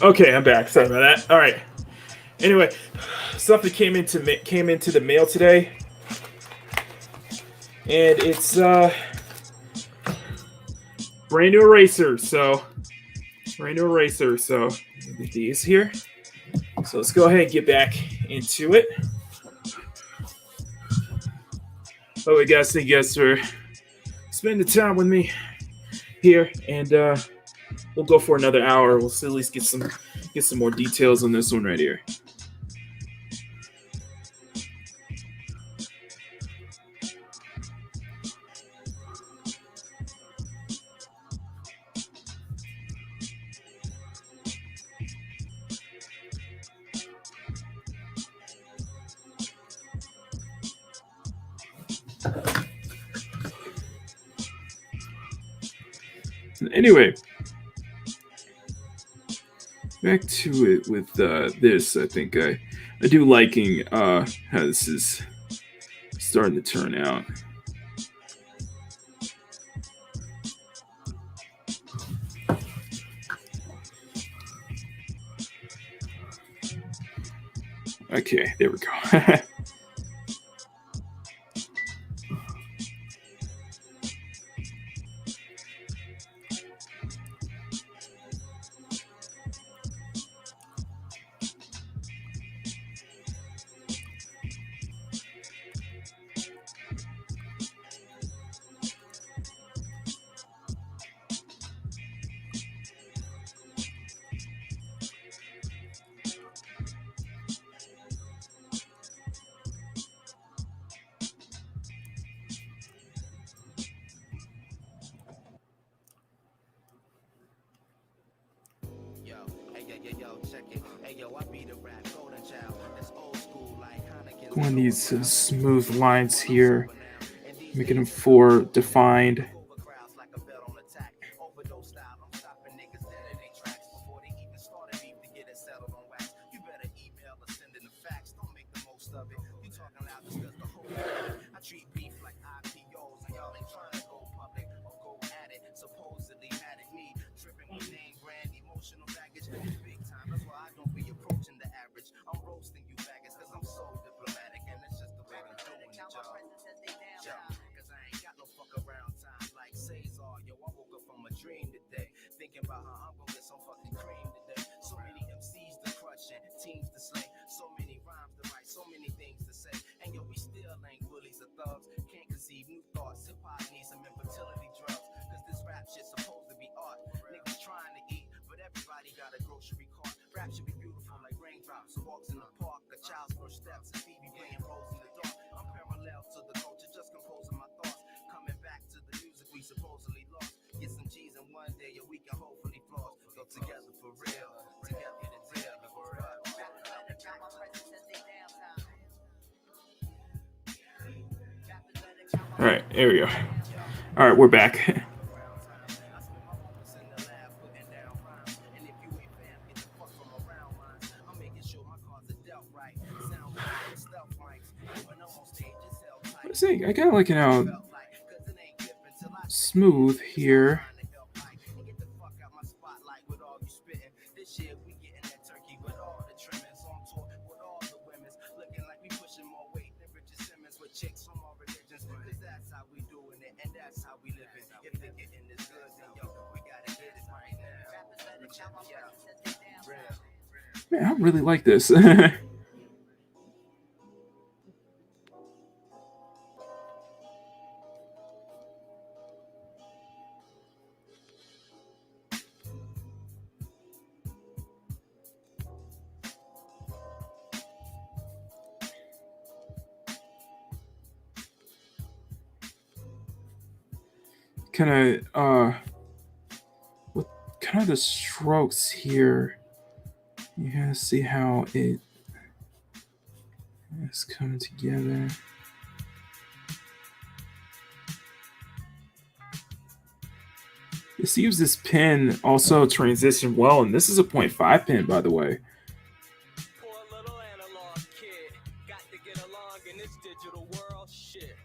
Okay, I'm back. Sorry about that. All right. Anyway, something came into the mail today, and it's brand new eraser. So get these here. So let's go ahead and get back into it. Oh, guys, thank you guys for spending the time with me here, and we'll go for another hour. We'll at least get some more details on this one right here. Anyway, back to it with this. I think I do liking how this is starting to turn out. Okay, there we go. Going these smooth lines here, making them four defined. All right, there we go. All right, we're back. I kind of like it how smooth here. Man, I really like this. kind with kind of the strokes here, you kind of see how it is coming together. It seems this pin also transitioned well, and this is a 0.5 pin, by the way. Poor little analog kid, got to get along in this digital world. Shit,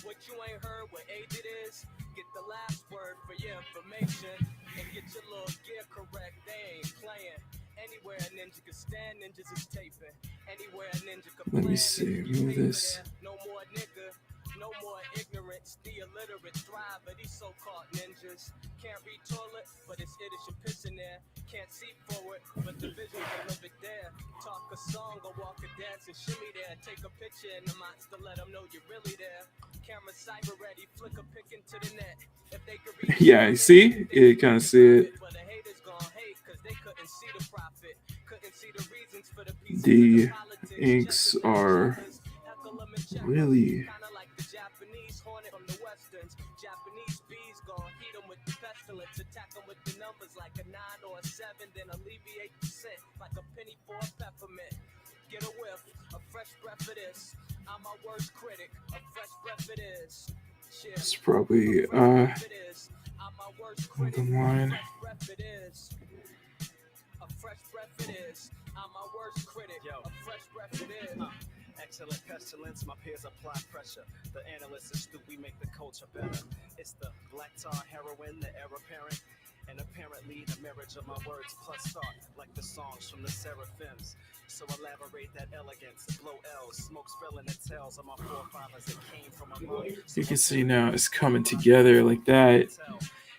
what you ain't heard what age it is? Get the last word for your information and get your little gear correct. They ain't playing. Anywhere a ninja can stand, ninjas is taping. Anywhere a ninja can Let me see, move this. No more nigga, no more ignorance. The illiterate thrive, but these so-called ninjas can't read toilet, but it's it is your piss in there. Can't see forward, but the vision can live it there. Talk a song, or walk a dance and shimmy there. Take a picture in the monster, let them know you're really there. Camera cyber ready, flick a pic into the net. If they could read yeah, you see? You kind of see it. But the haters gon' hate cause they couldn't see the profit. Couldn't see the reasons for the pieces the inks are really kinda like the Japanese hornet from the westerns. Japanese bees gon' heat them with the pestilence. Attack them with the numbers like a 9 or a 7, then alleviate the scent like a penny for a peppermint. Get a whiff, a fresh breath of this. I'm my worst critic, a fresh breath it is. it's probably I'm my worst critic, the line. fresh breath it is. A fresh breath it is. I'm my worst critic. A fresh breath it is. Excellent pestilence, my peers apply pressure. The analysts astute, we make the culture better. It's the black tar heroin, the heir apparent. And apparently the marriage of my words plus thought, like the songs from the seraphims. So elaborate that elegance, blow L's, smoke spilling the tails of my forefathers that came from my mouth. You can see now it's coming together like that.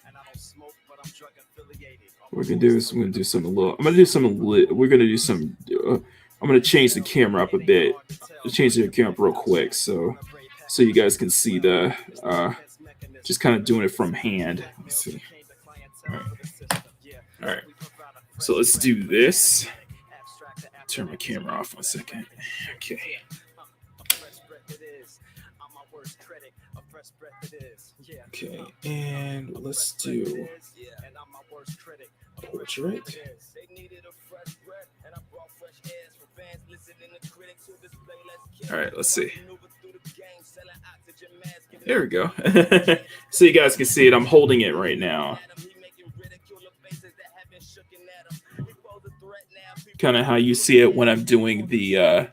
And I don't smoke, but I'm drug affiliated. What we're gonna do is we're gonna do some little. I'm gonna do some. We're gonna do some. I'm gonna change the camera up a bit. Change the camera up real quick, so you guys can see the. Just kind of doing it from hand. Let's see. All right. So let's do this. Turn my camera off 1 second. Okay. Okay, and let's do portrait. All right, let's see. There we go. So you guys can see it. I'm holding it right now. Kind of how you see it when I'm doing the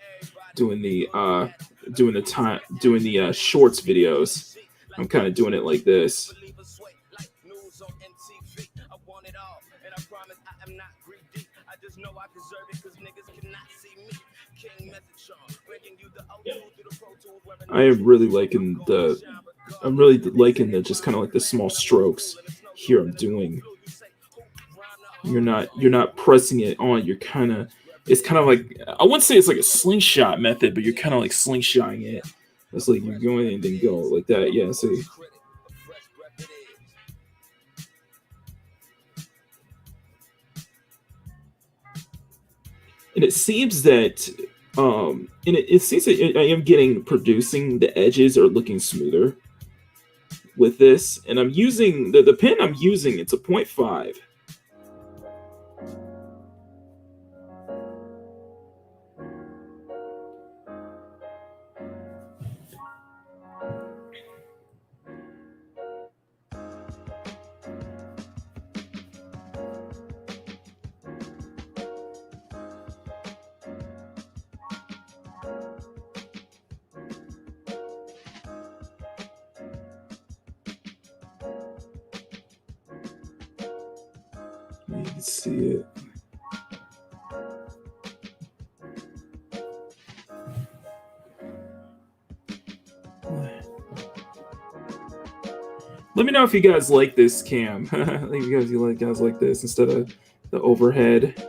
shorts videos. I'm kind of doing it like this. I am really liking the. I'm really liking the just kind of like the small strokes here. I'm doing. You're not pressing it on. You're kind of. It's kind of like I wouldn't say it's like a slingshot method, but you're kind of like slingshotting it. It's like you're going and then go like that. Yeah. See. And it seems that and it seems that I am producing the edges are looking smoother with this, and I'm using the pen I'm using. It's a 0.5. You can see it. Let me know if you guys like this cam. Let me know if you guys like this instead of the overhead.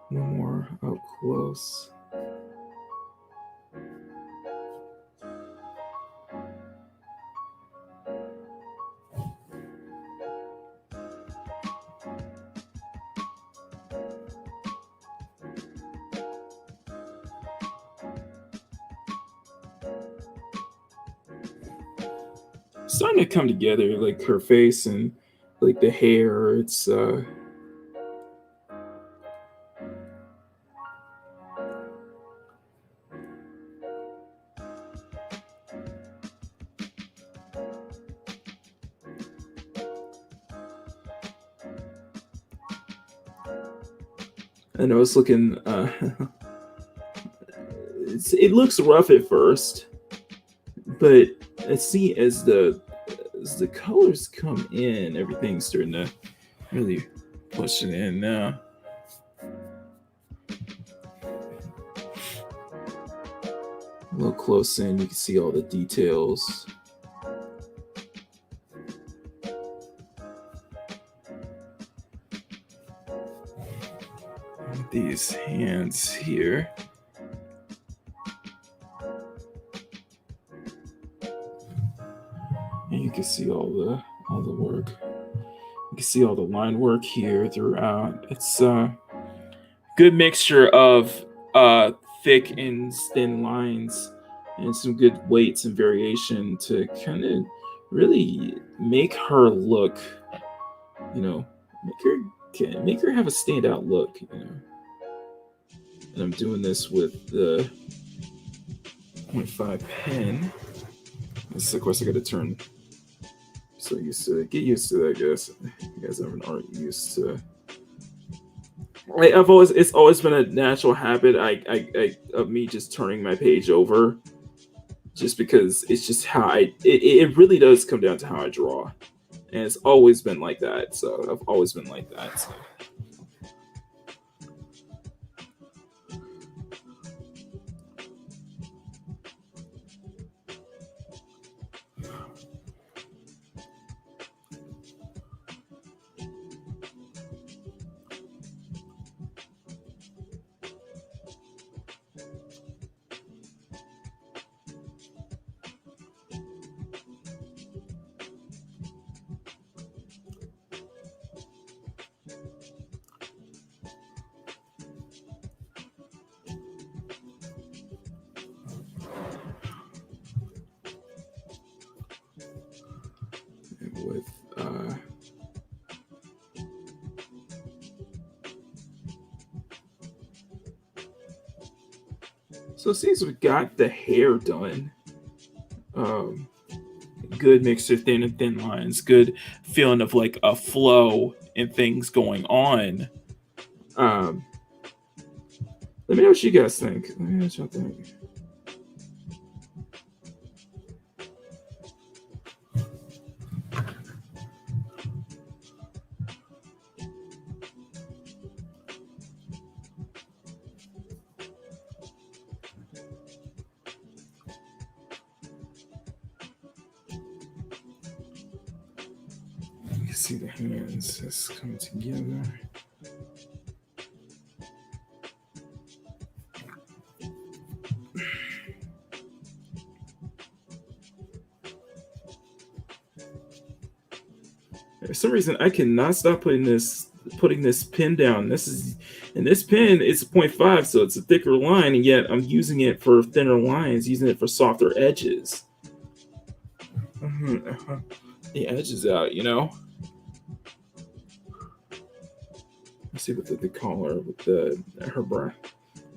One more up close. Starting to come together, like her face and like the hair. It's I know it's looking it looks rough at first, but I see as the colors come in, everything's starting to really push it in now. A little close in, you can see all the details. These hands here. And you can see all the work. You can see all the line work here throughout. It's a good mixture of thick and thin lines and some good weights and variation to kind of really make her look, make her have a standout look, And I'm doing this with the 0.5 pen. This, of course, I got to turn. So get used to that, I guess. You guys aren't used to. It's always been a natural habit. Of me just turning my page over, just because it's just how it really does come down to how I draw, and it's always been like that. So I've always been like that. So. So it seems we got the hair done. Good mixture, thin and thin lines. Good feeling of like a flow and things going on. Let me know what you guys think. Let me know what y'all think. You can see the hands just coming together. For some reason, I cannot stop putting this pin down. This pin is 0.5, so it's a thicker line, and yet I'm using it for thinner lines, using it for softer edges. The edges out, you know. Let's see what the collar with her breast,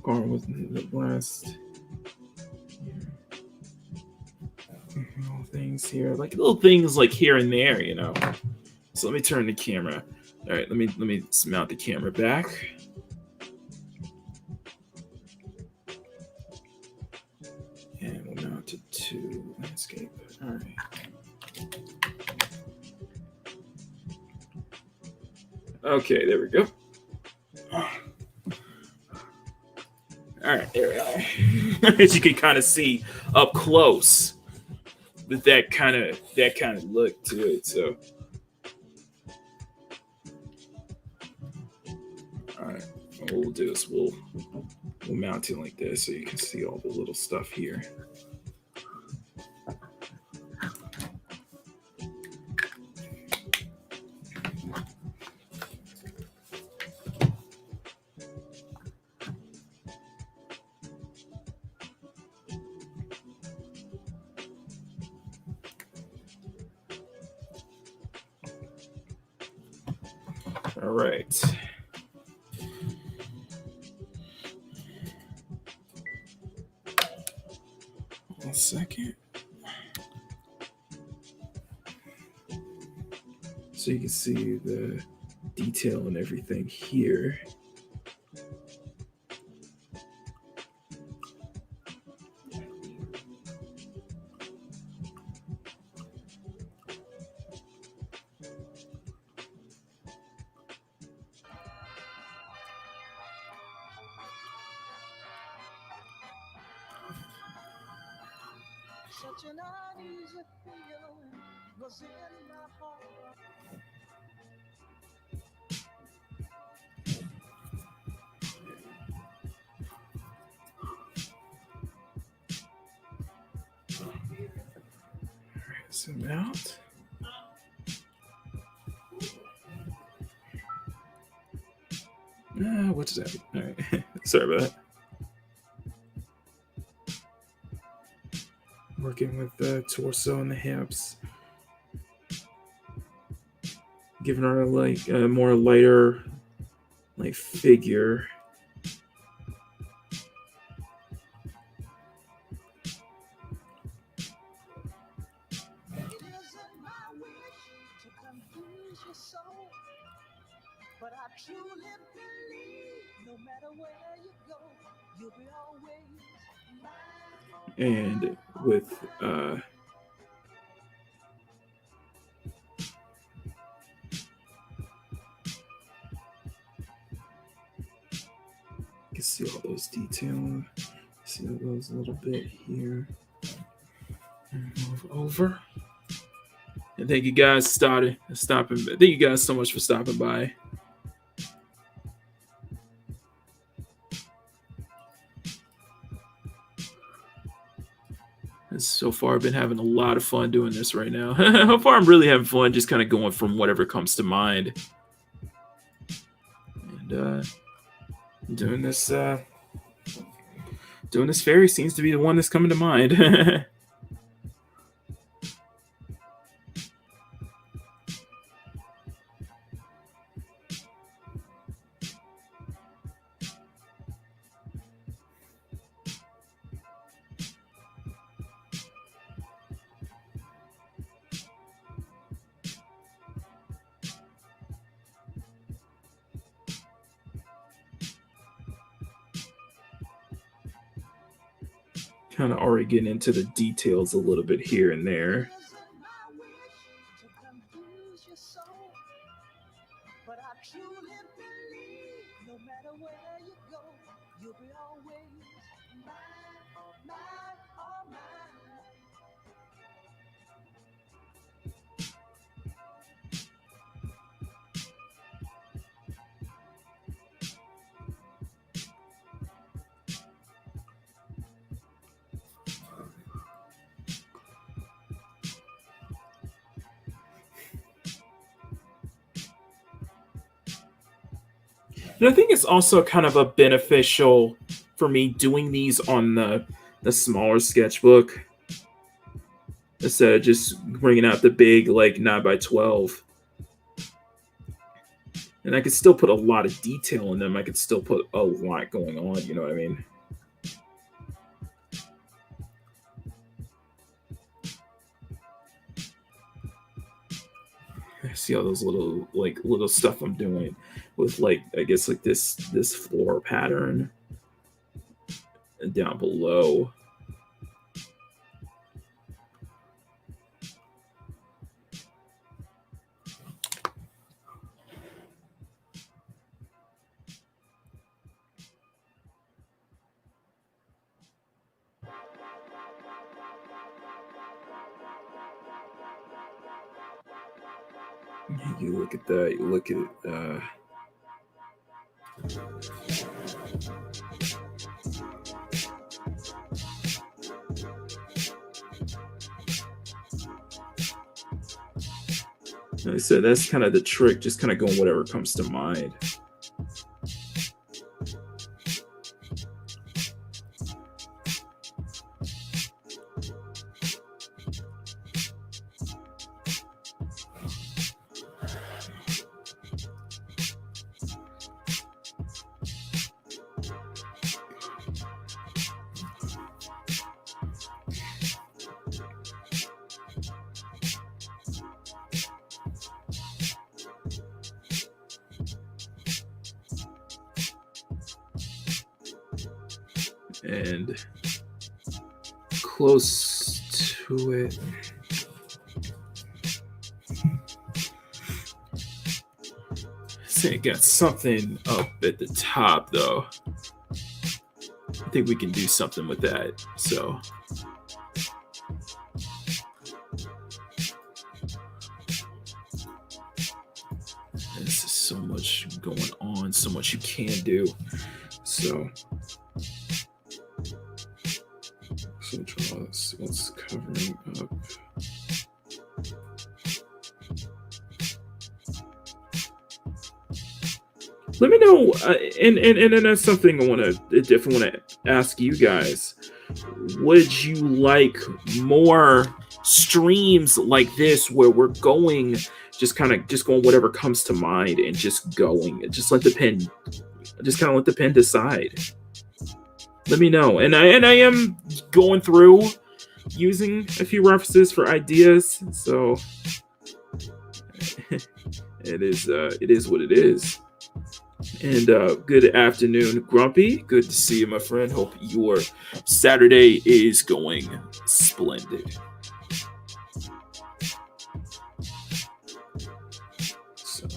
collar with the breast. Little things here, like little things like here and there, you know. So let me turn the camera. All right, let me mount the camera back. And we'll mount it to landscape. All right. Okay, there we go. All right, there we are. As you can kind of see up close, that kind of look to it. So, all right, what we'll do is we'll mount it like this so you can see all the little stuff here. All right. One second. So you can see the detail and everything here. Such an uneasy feeling was in my heart. Zoom out. What does that mean? All right. Sorry about that. Working with the torso and the hips. Giving her like a more lighter like figure. But I truly believe no matter where you go, you'll be always mine. And with you can see all those details. See all those a little bit here. And move over. And thank you guys stopping. Thank you guys so much for stopping by. So far, I've been having a lot of fun doing this right now. So far, I'm really having fun just kind of going from whatever comes to mind. And doing this fairy seems to be the one that's coming to mind. kind of already getting into the details a little bit here and there. And I think it's also kind of a beneficial for me doing these on the smaller sketchbook instead of just bringing out the big like 9x12. And I could still put a lot of detail in them. I could still put a lot going on. You know what I mean? See all those little stuff I'm doing with like I guess like this floor pattern down below. You look at that. You look at like I said, that's kind of the trick. Just kind of going whatever comes to mind. And close to it. Say it got something up at the top though. I think we can do something with that. So this is so much going on, so much you can do. So draw what's covering up. Let me know, and that's something I want to ask you guys. Would you like more streams like this where we're going, just going whatever comes to mind and just going, just let the pen decide. Let me know, and I am going through using a few references for ideas, so it is what it is. And good afternoon, Grumpy. Good to see you, my friend. Hope your Saturday is going splendid. So,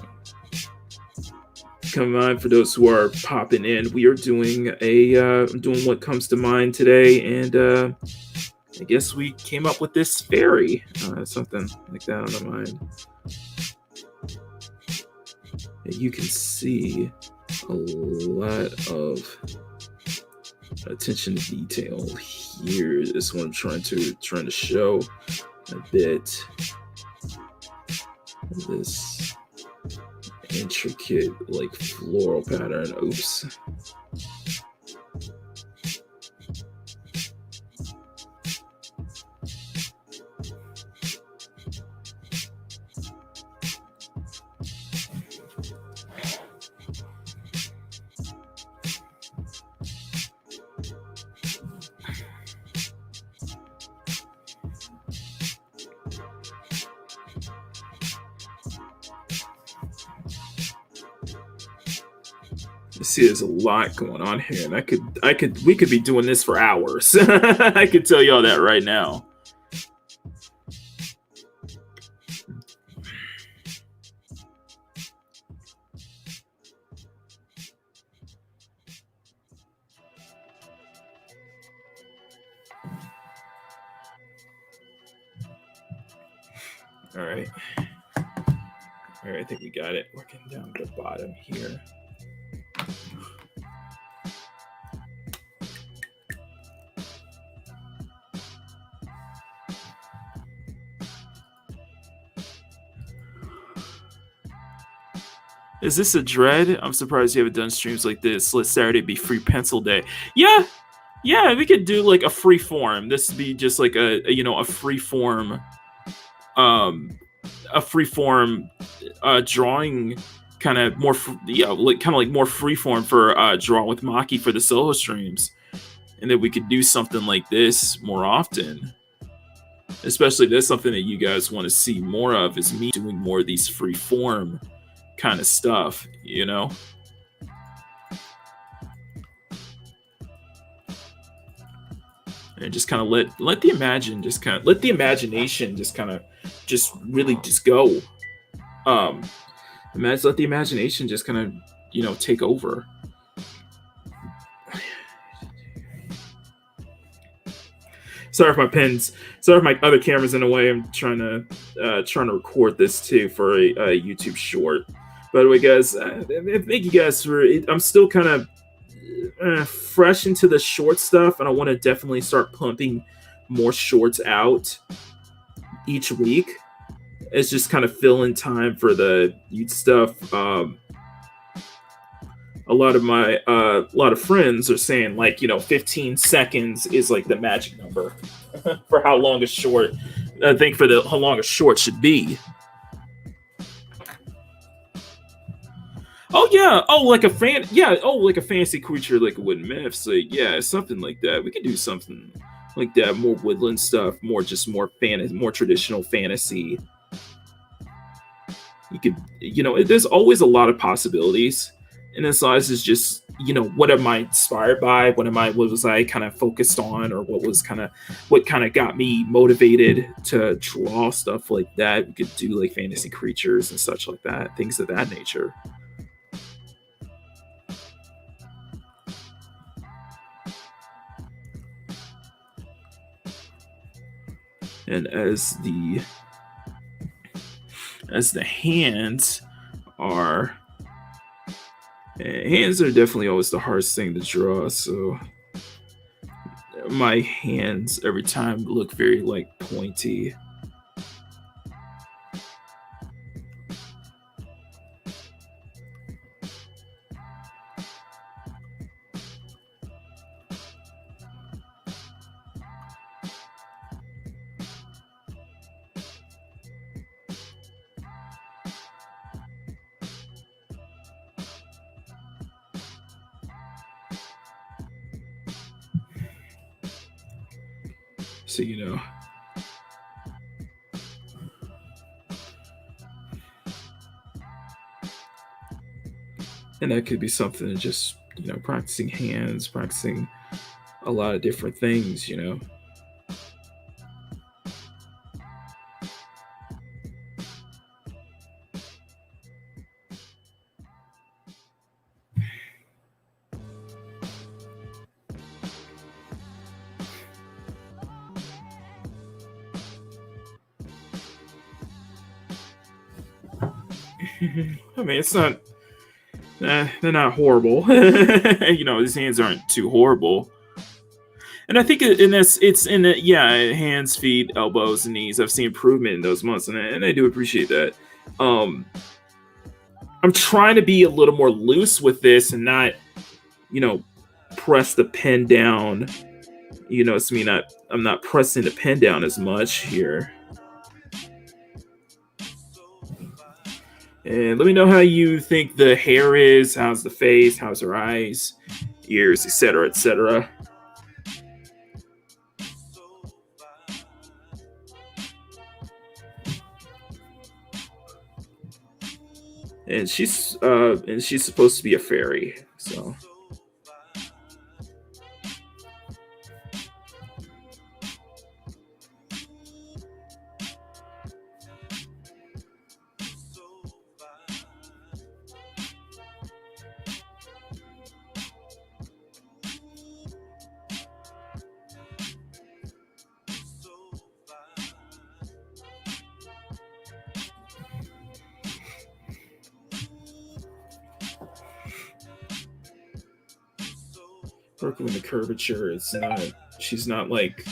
come on, for those who are popping in, we are doing doing what comes to mind today, and I guess we came up with this fairy, something like that on the mind. You can see a lot of attention to detail here. Is what I'm trying to show a bit of this intricate like floral pattern. Oops. You see, there's a lot going on here, and we could be doing this for hours. I could tell y'all that right now. All right. All right, I think we got it. Working down to the bottom here. Is this a dread? I'm surprised you haven't done streams like this. Let Saturday be free pencil day. Yeah, we could do like a free form. This would be just like a free form, drawing, kind of more, like more free form for drawing with Maki for the solo streams, and then we could do something like this more often. Especially if that's something that you guys want to see more of, is me doing more of these free form kind of stuff, you know. And just kind of let the imagination just really just go. Let the imagination just kind of, you know, take over. Sorry if my pens. Sorry if my other camera's in the way. I'm trying to record this too for a YouTube short. By the way, guys, thank you guys for. I'm still kind of fresh into the short stuff, and I want to definitely start pumping more shorts out each week. It's just kind of filling time for the youth stuff. A lot of friends are saying, like, you know, 15 seconds is like the magic number for how long a short. I think for how long a short should be. Oh yeah, like a fantasy creature, like a wooden myth. So yeah, something like that. We could do something like that, more woodland stuff, more traditional fantasy. You could, you know, there's always a lot of possibilities. And as long as it's just, you know, what am I inspired by? What was I kind of focused on, or what kind of got me motivated to draw stuff like that? We could do like fantasy creatures and such like that, things of that nature. And as the hands are definitely always the hardest thing to draw, so my hands every time look very like pointy. So, you know, and that could be something just, you know, practicing hands, practicing a lot of different things, you know. I mean, it's not. They're not horrible. You know, his hands aren't too horrible. And I think it's in the hands, feet, elbows, and knees. I've seen improvement in those months, and I do appreciate that. I'm trying to be a little more loose with this and not, you know, press the pen down. You know, I'm not pressing the pen down as much here. And let me know how you think the hair is. How's the face? How's her eyes, ears, etc., etc. and she's supposed to be a fairy. So working with the curvature, it's not. She's not like,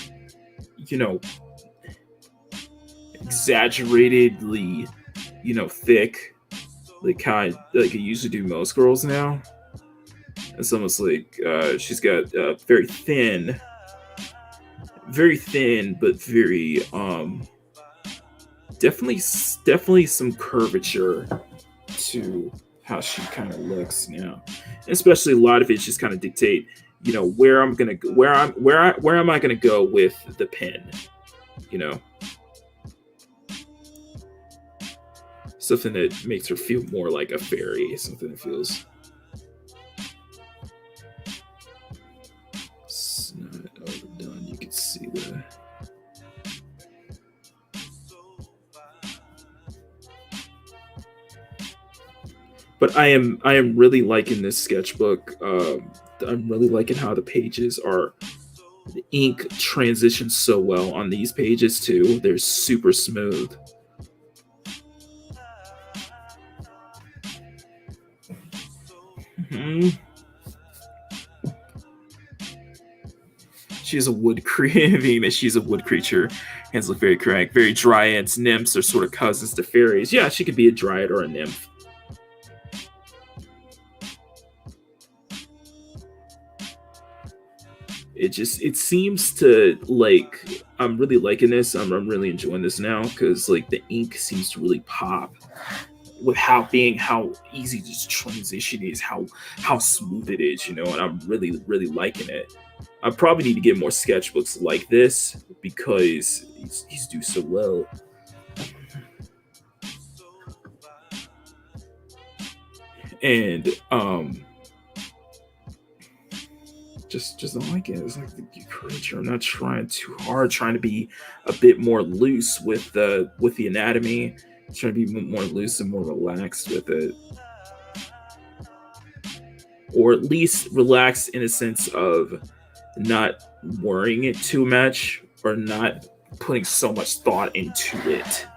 you know, exaggeratedly, you know, thick, like how like I usually do most girls now. It's almost like she's got very thin, but very definitely some curvature to how she kind of looks now. And especially a lot of it just kind of dictate, you know, where am I gonna go with the pen, you know. Something that makes her feel more like a fairy, something that feels it's not overdone. You can see the but I am really liking this sketchbook. I'm really liking how the pages are, the ink transitions so well on these pages too. They're super smooth. She's a wood creature. She's a wood creature. Hands look very correct. Very dryads. Nymphs are sort of cousins to fairies. Yeah, she could be a dryad or a nymph. It seems to, like, I'm really liking this. I'm really enjoying this now because like the ink seems to really pop with how easy this transition is, how smooth it is, you know, and I'm really liking it. I probably need to get more sketchbooks like this because he's do so well. And just don't like it. It's like the creature. I'm not trying too hard, trying to be a bit more loose with the anatomy, trying to be more loose and more relaxed with it, or at least relaxed in a sense of not worrying it too much or not putting so much thought into it.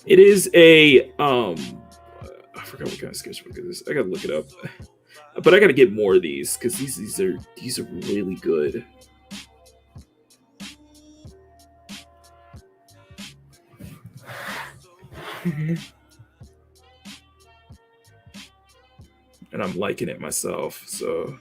It is a I forgot what kind of sketchbook it is. I gotta look it up, but I gotta get more of these because these are really good. And I'm liking it myself, so.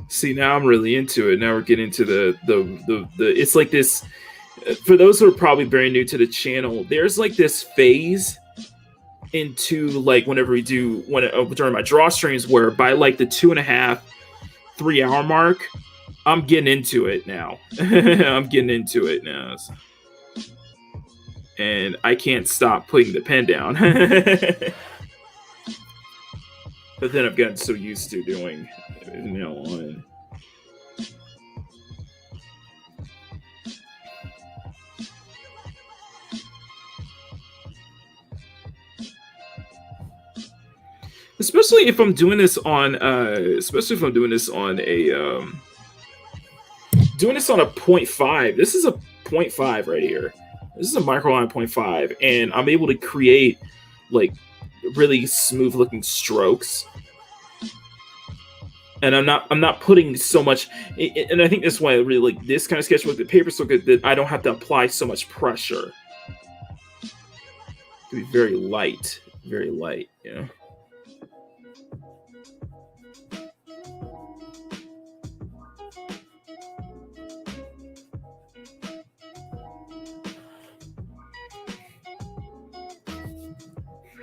See, now I'm really into it. Now we're getting into the it's like this, for those who are probably very new to the channel, there's like this phase into like whenever we do during my draw streams where by like the 2.5-3 hour mark, I'm getting into it now. I'm getting into it now. And I can't stop putting the pen down. But then I've gotten so used to doing it now on. Especially if I'm doing this on a doing this on a 0.5. This is a 0.5 right here. This is a microline 0.5, and I'm able to create like really smooth looking strokes and I'm not putting so much. And I think that's why I really like this kind of sketchbook. The paper's so good that I don't have to apply so much pressure. It can be very light, you know.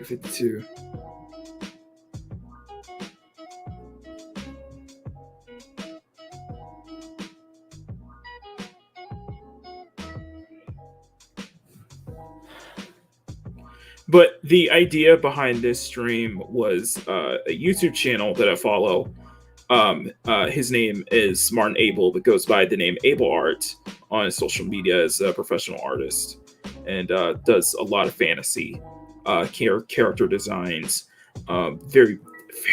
$52. But the idea behind this stream was a YouTube channel that I follow. His name is Martin Abel, but goes by the name Abel Art on social media as a professional artist, and does a lot of fantasy character designs. Very,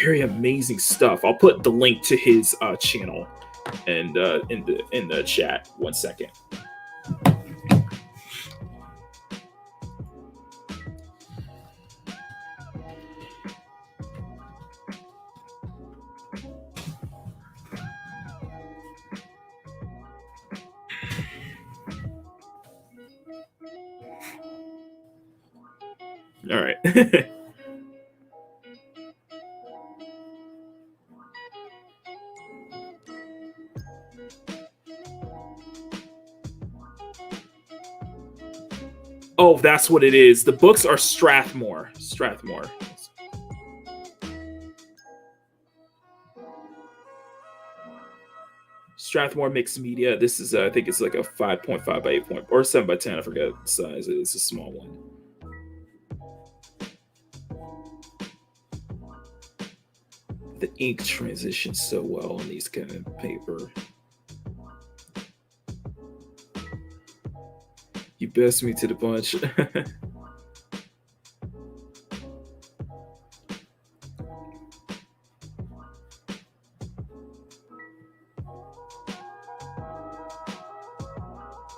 very amazing stuff. I'll put the link to his channel and in the chat. 1 second. All right. Oh, that's what it is. The books are Strathmore. Strathmore Mixed Media. This is, I think it's like a 5.5 by 8 point or 7 by 10. I forget the size. It's a small one. The ink transitions so well on these kind of paper. You best me to the bunch.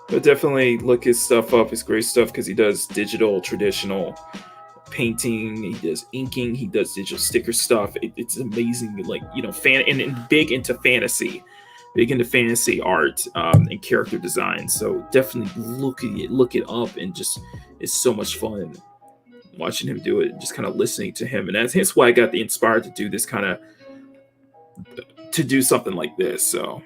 But definitely look his stuff up. It's great stuff because he does digital, traditional painting. He does inking. He does digital sticker stuff. It's amazing. Like, you know, and big into fantasy art and character design. So definitely look it up, and just it's so much fun watching him do it, and just kind of listening to him. And that's why I got inspired to do this to do something like this. So.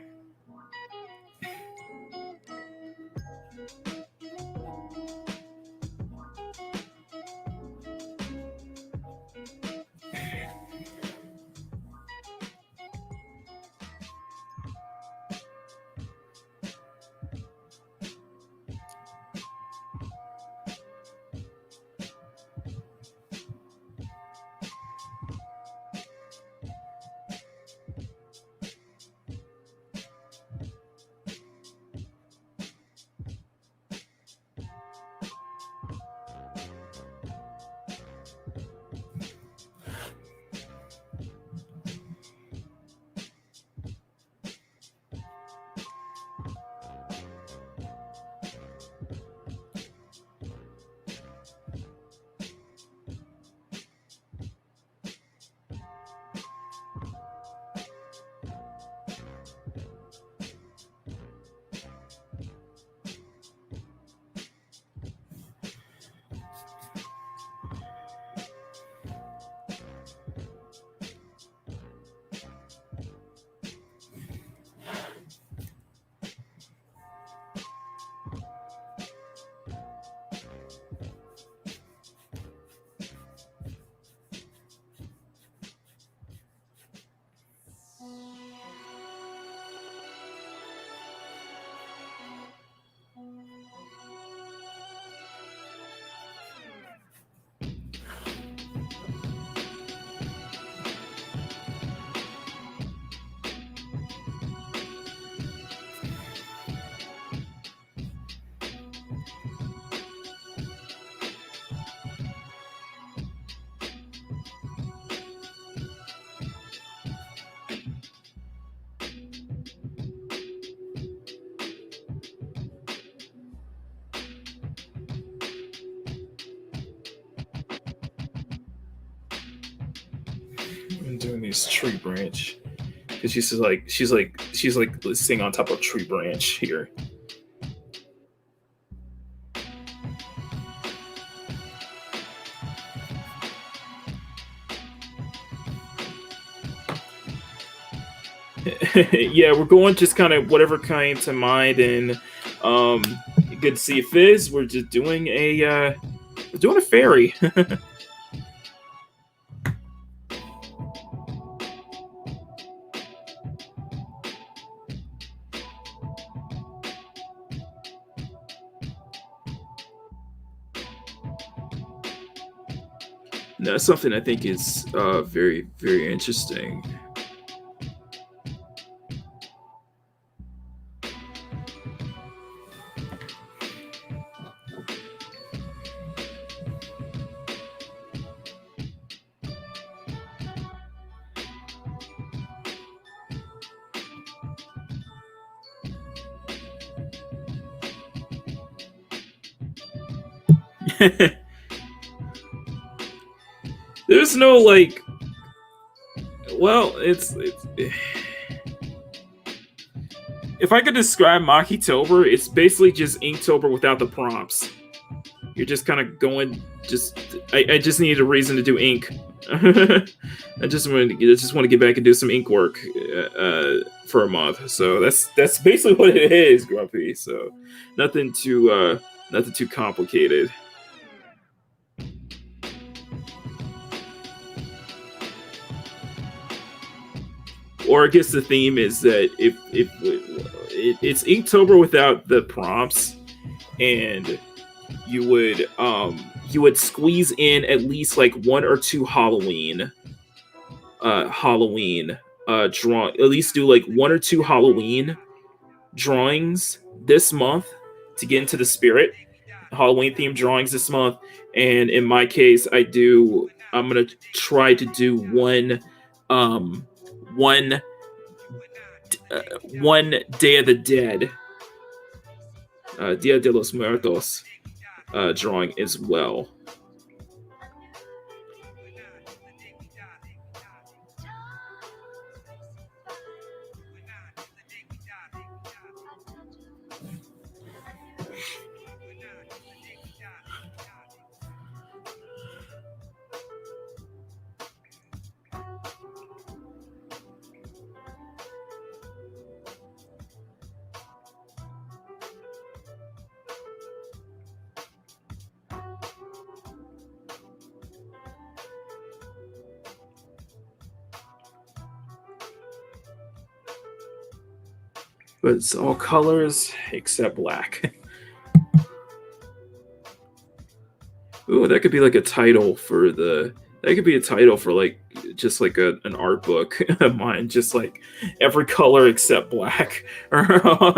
I'm doing these tree branch And she's like sitting on top of a tree branch here. Yeah, we're going just kind of whatever came to mind, and good to see you, Fizz. We're just doing a fairy. That's something I think is very, very interesting. There's no like, well, it's if I could describe Makitober, it's basically just Inktober without the prompts. You're just kind of going, I just needed a reason to do ink. I just want to get back and do some ink work for a month. So that's basically what it is, Grumpy. So nothing too complicated. Or I guess the theme is that if it's Inktober without the prompts, and you would squeeze in at least like one or two Halloween draw, at least do like one or two Halloween drawings this month to get into the spirit. Halloween themed drawings this month, and in my case, I'm gonna try to do one Day of the Dead, Dia de los Muertos drawing as well. But it's all colors except black. Ooh, that could be like a title for the. That could be a title for like just like an art book of mine, just like every color except black, or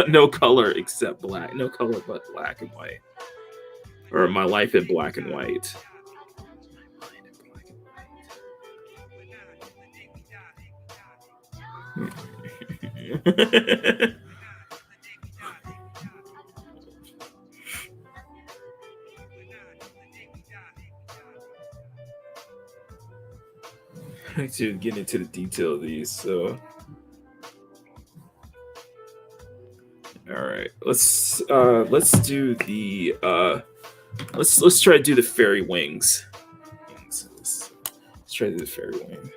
no color except black, no color but black and white, or my life in black and white. To get into the detail of these, so all right, let's do the let's try to do the fairy wings. Let's try to do the fairy wing.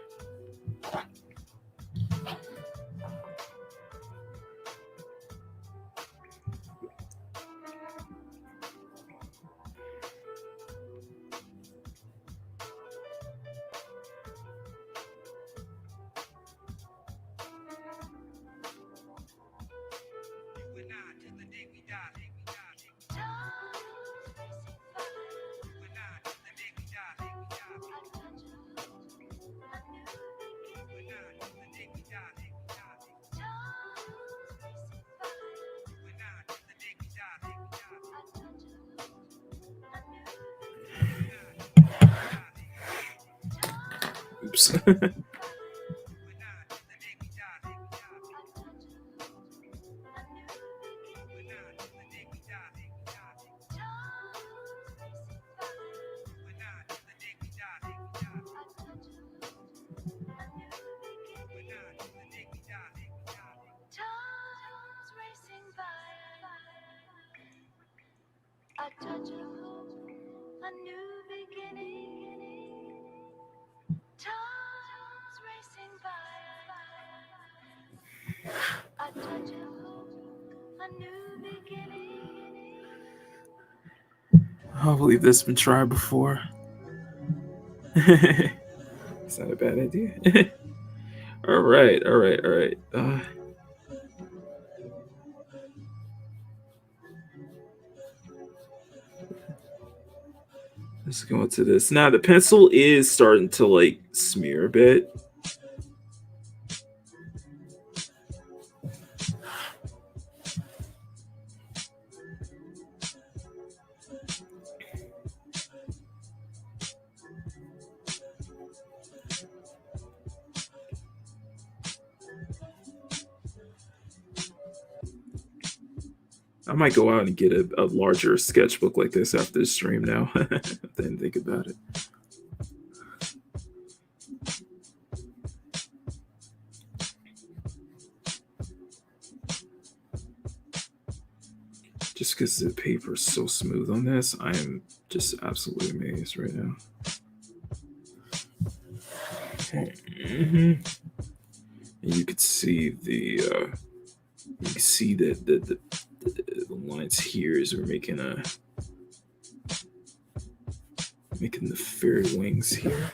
Oops. touch of hope, a new beginning. Time's racing by. A touch of hope, a new beginning. I believe this has been tried before. It's not a bad idea. All right. Let's go into this. Now the pencil is starting to like smear a bit. I might go out and get a larger sketchbook like this after the stream now. Didn't think about it. Just because the paper is so smooth on this, I am just absolutely amazed right now. And you could see the lines here as we're making the fairy wings here.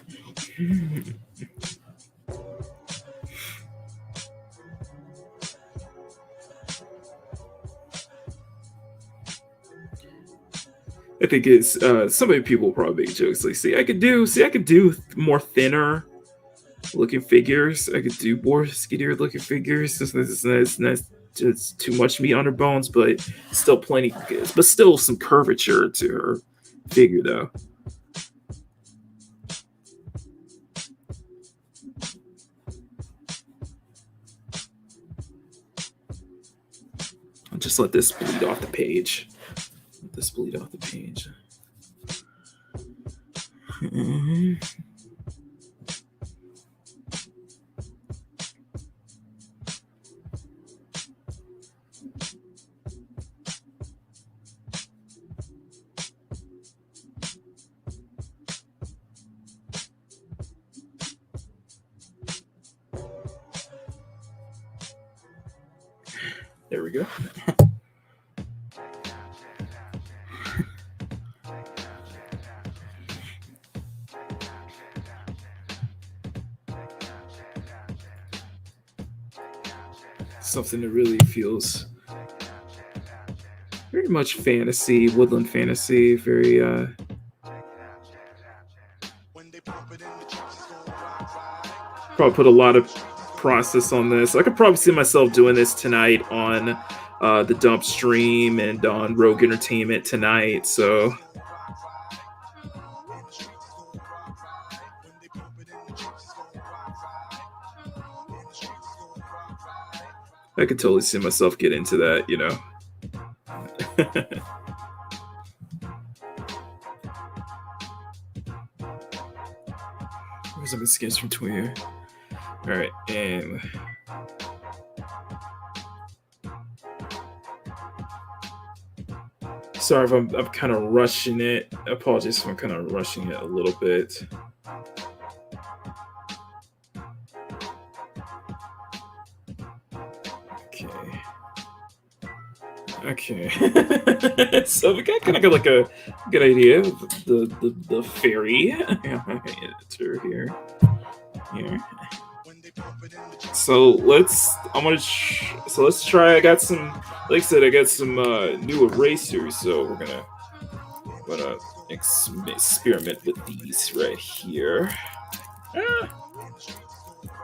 I think it's some of the people will probably make jokes like, I could do more thinner looking figures. I could do more skinnier looking figures. It's too much meat on her bones, but still plenty, but still some curvature to her figure though. I'll just let this bleed off the page. There we go. Something that really feels very much fantasy, woodland fantasy, very probably put a lot of process on this. I could probably see myself doing this tonight on the Dump Stream and on Rogue Entertainment tonight, so I could totally see myself get into that, you know. Where's some skins from Twitter? All right, and sorry if I'm kind of rushing it. Apologies if I'm kind of rushing it a little bit. Okay. So we kind of got like a good idea of the fairy editor here. So let's try. I got some, like I said, I got some new erasers. So we're gonna experiment with these right here.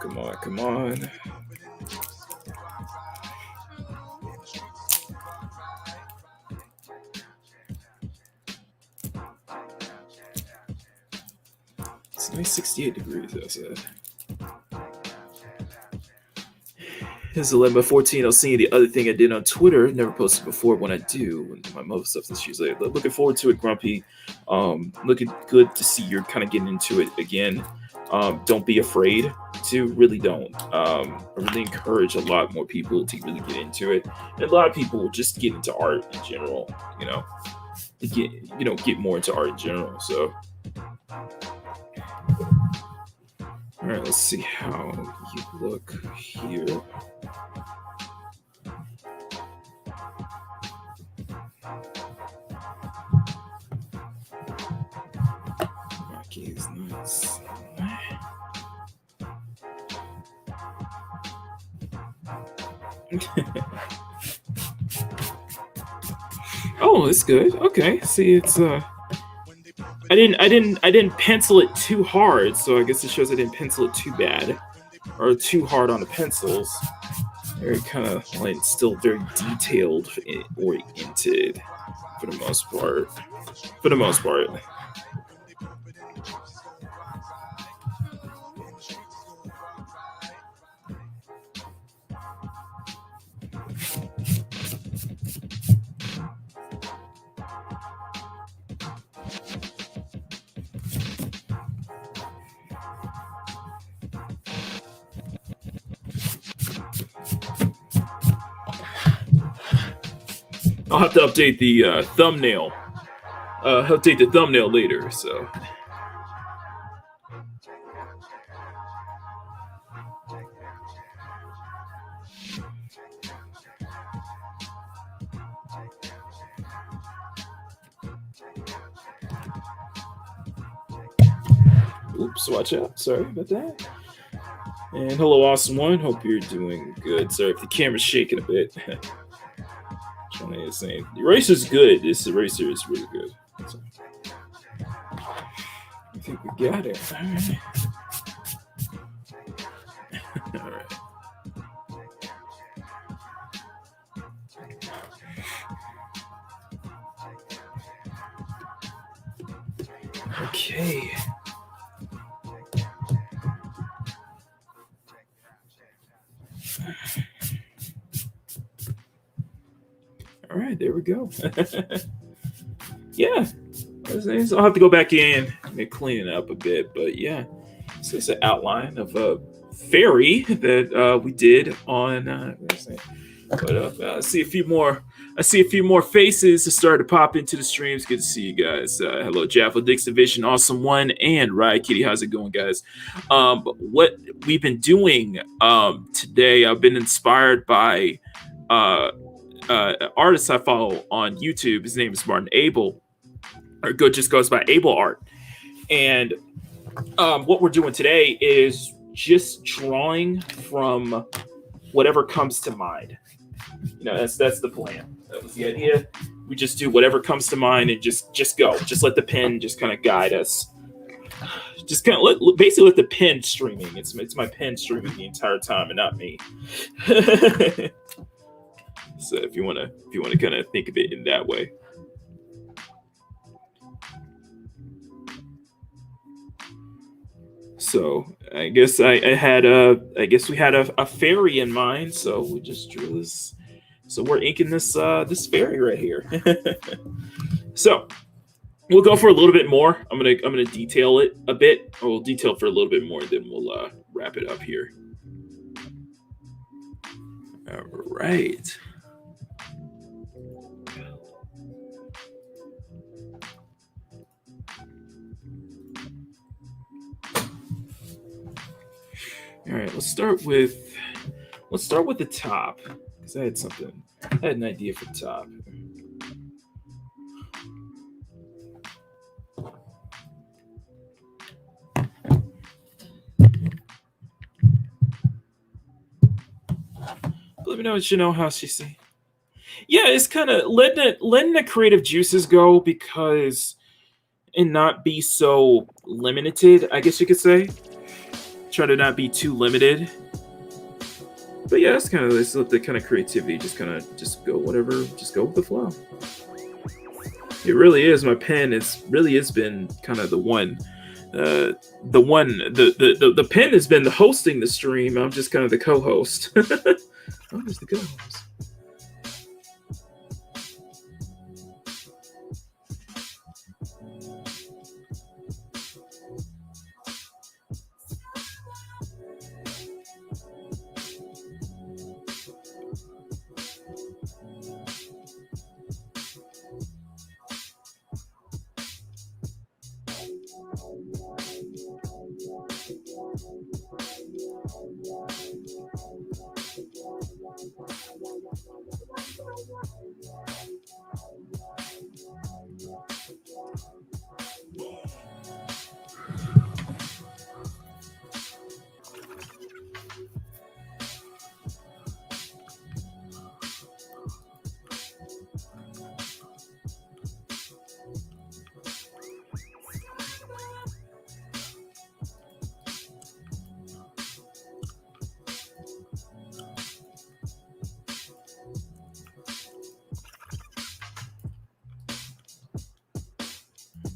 Come on. It's nice 68 degrees outside. Here's 11/14. I'll send you the other thing I did on Twitter. Never posted before. When I do, when my mother stuff this usually. Looking forward to it, Grumpy. Looking good to see you're kind of getting into it again. Don't be afraid to. Really don't. I really encourage a lot more people to really get into it. And a lot of people just get into art in general, you know. get more into art in general. So, all right, let's see how you look here. Maki is nice. Oh, it's good. Okay. See, it's I didn't pencil it too hard, so I guess it shows I didn't pencil it too bad or too hard on the pencils. They're kind of like still very detailed oriented for the most part. For the most part. I'll have to update the thumbnail. Update the thumbnail later. So. Oops, watch out. Sorry about that. And hello, awesome one. Hope you're doing good. Sorry if the camera's shaking a bit. Johnny is saying the eraser's good. This eraser is really good. So, I think we got it. All right. All right. Okay. All right, there we go. Yeah, I'll have to go back in and clean it up a bit, but yeah, so it's an outline of a fairy that we did on. But I see a few more. I see a few more faces to start to pop into the streams. Good to see you guys. Hello, Jaffel, Dixon Vision, Awesome One, and Riot Kitty. How's it going, guys? What we've been doing today, I've been inspired by artist I follow on YouTube. His name is Martin Abel, or just goes by Abel Art. And what we're doing today is just drawing from whatever comes to mind. You know, that's the plan. That was the idea. We just do whatever comes to mind and just go. Just let the pen just kind of guide us. Just kind of basically let the pen streaming. It's my pen streaming the entire time and not me. So if you want to kind of think of it in that way. So I guess we had a fairy in mind, so we just drew this. So we're inking this fairy right here. So we'll go for a little bit more. I'm gonna detail it a bit. We'll detail for a little bit more, then we'll wrap it up here. All right. All right, let's start with the top, because I had an idea for the top. Let me know what you know how she see. Yeah, it's kind of letting the creative juices go, and not be so limited, I guess you could say. Try to not be too limited. But yeah, it's let the kind of creativity just go whatever, just go with the flow. It really is my pen. It's really has been kind of the pen has been the hosting the stream. I'm just kind of the co-host. I'm just the co-host.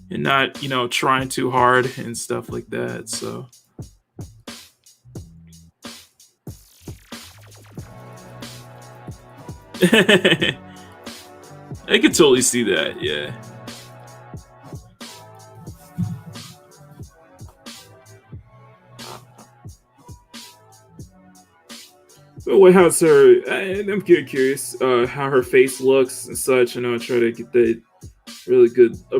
And not, trying too hard and stuff like that. So I could totally see that, yeah. But how's her? I'm curious how her face looks and such. I try to get a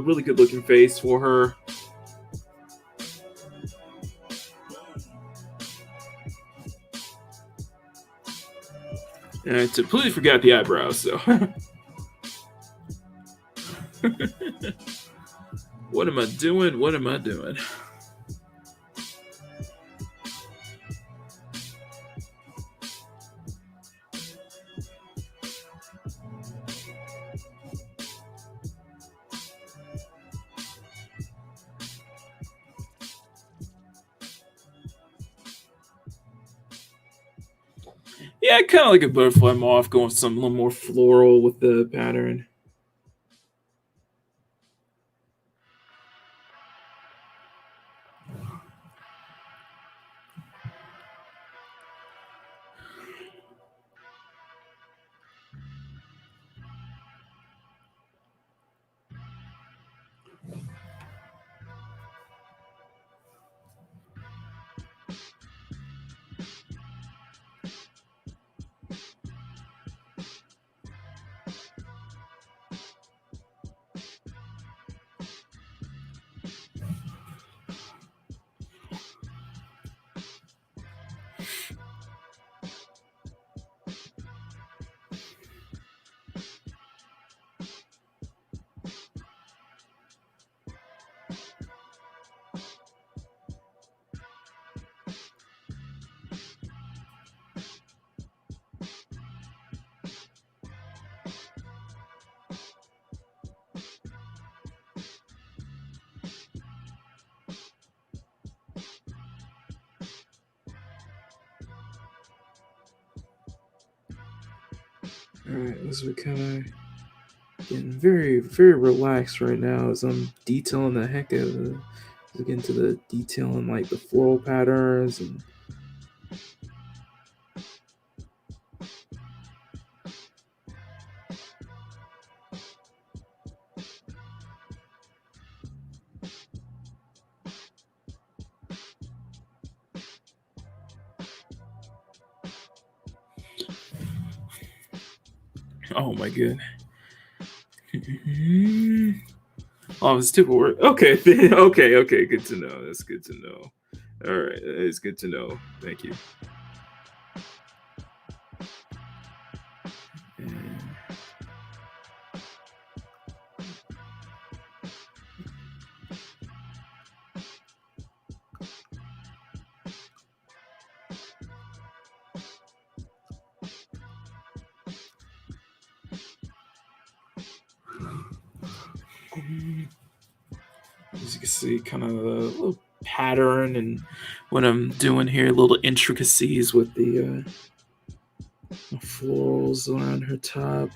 really good looking face for her. And I completely forgot the eyebrows, so. What am I doing? What am I doing? Yeah, kind of like a butterfly moth, going with some a little more floral with the pattern. All right, as we kind of getting very, very relaxed right now as I'm detailing the heck out of it. Get into the detailing like the floral patterns and. Oh my god. Oh, it's too word. Okay, okay. Good to know. That's good to know. All right, it's good to know. Thank you. And as you can see, kind of a little pattern and what I'm doing here, little intricacies with the florals around her top.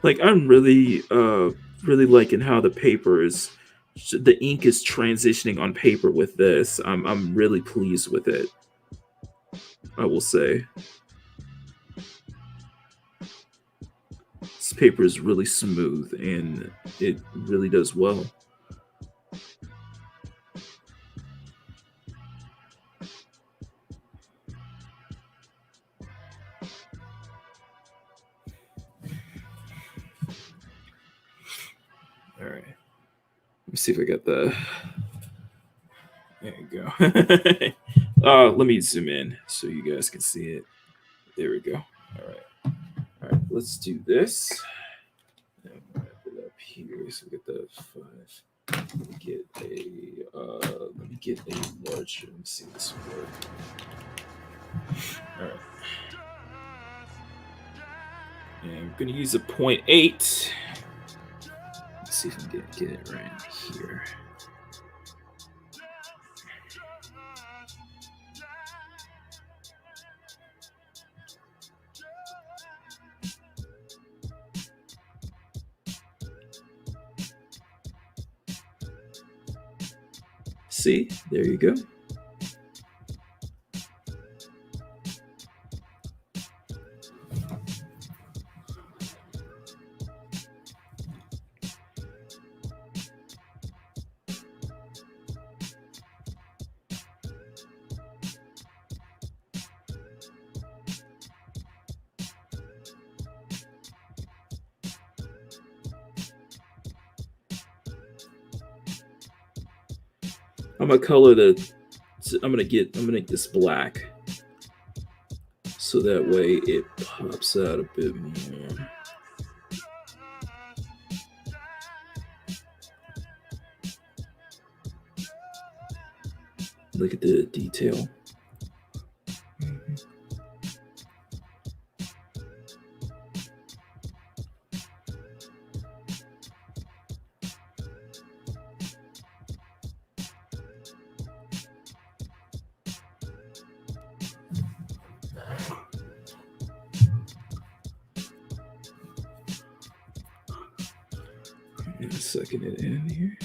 Like I'm really liking how the ink is transitioning on paper with this. I'm really pleased with it. I will say. This paper is really smooth and it really does well. All right. Let me see if I got the. There you go. Let me zoom in so you guys can see it. There we go. All right. All right. Let's do this. And wrap it up here. So we get the 5. Let me get a. Let me get a larger. Let me see this work. All right. And I'm gonna use a 0.8. Let's see if I can get it right here. See, there you go. I'm gonna color the. I'm gonna make this black, so that way it pops out a bit more. Look at the detail. Second it in here.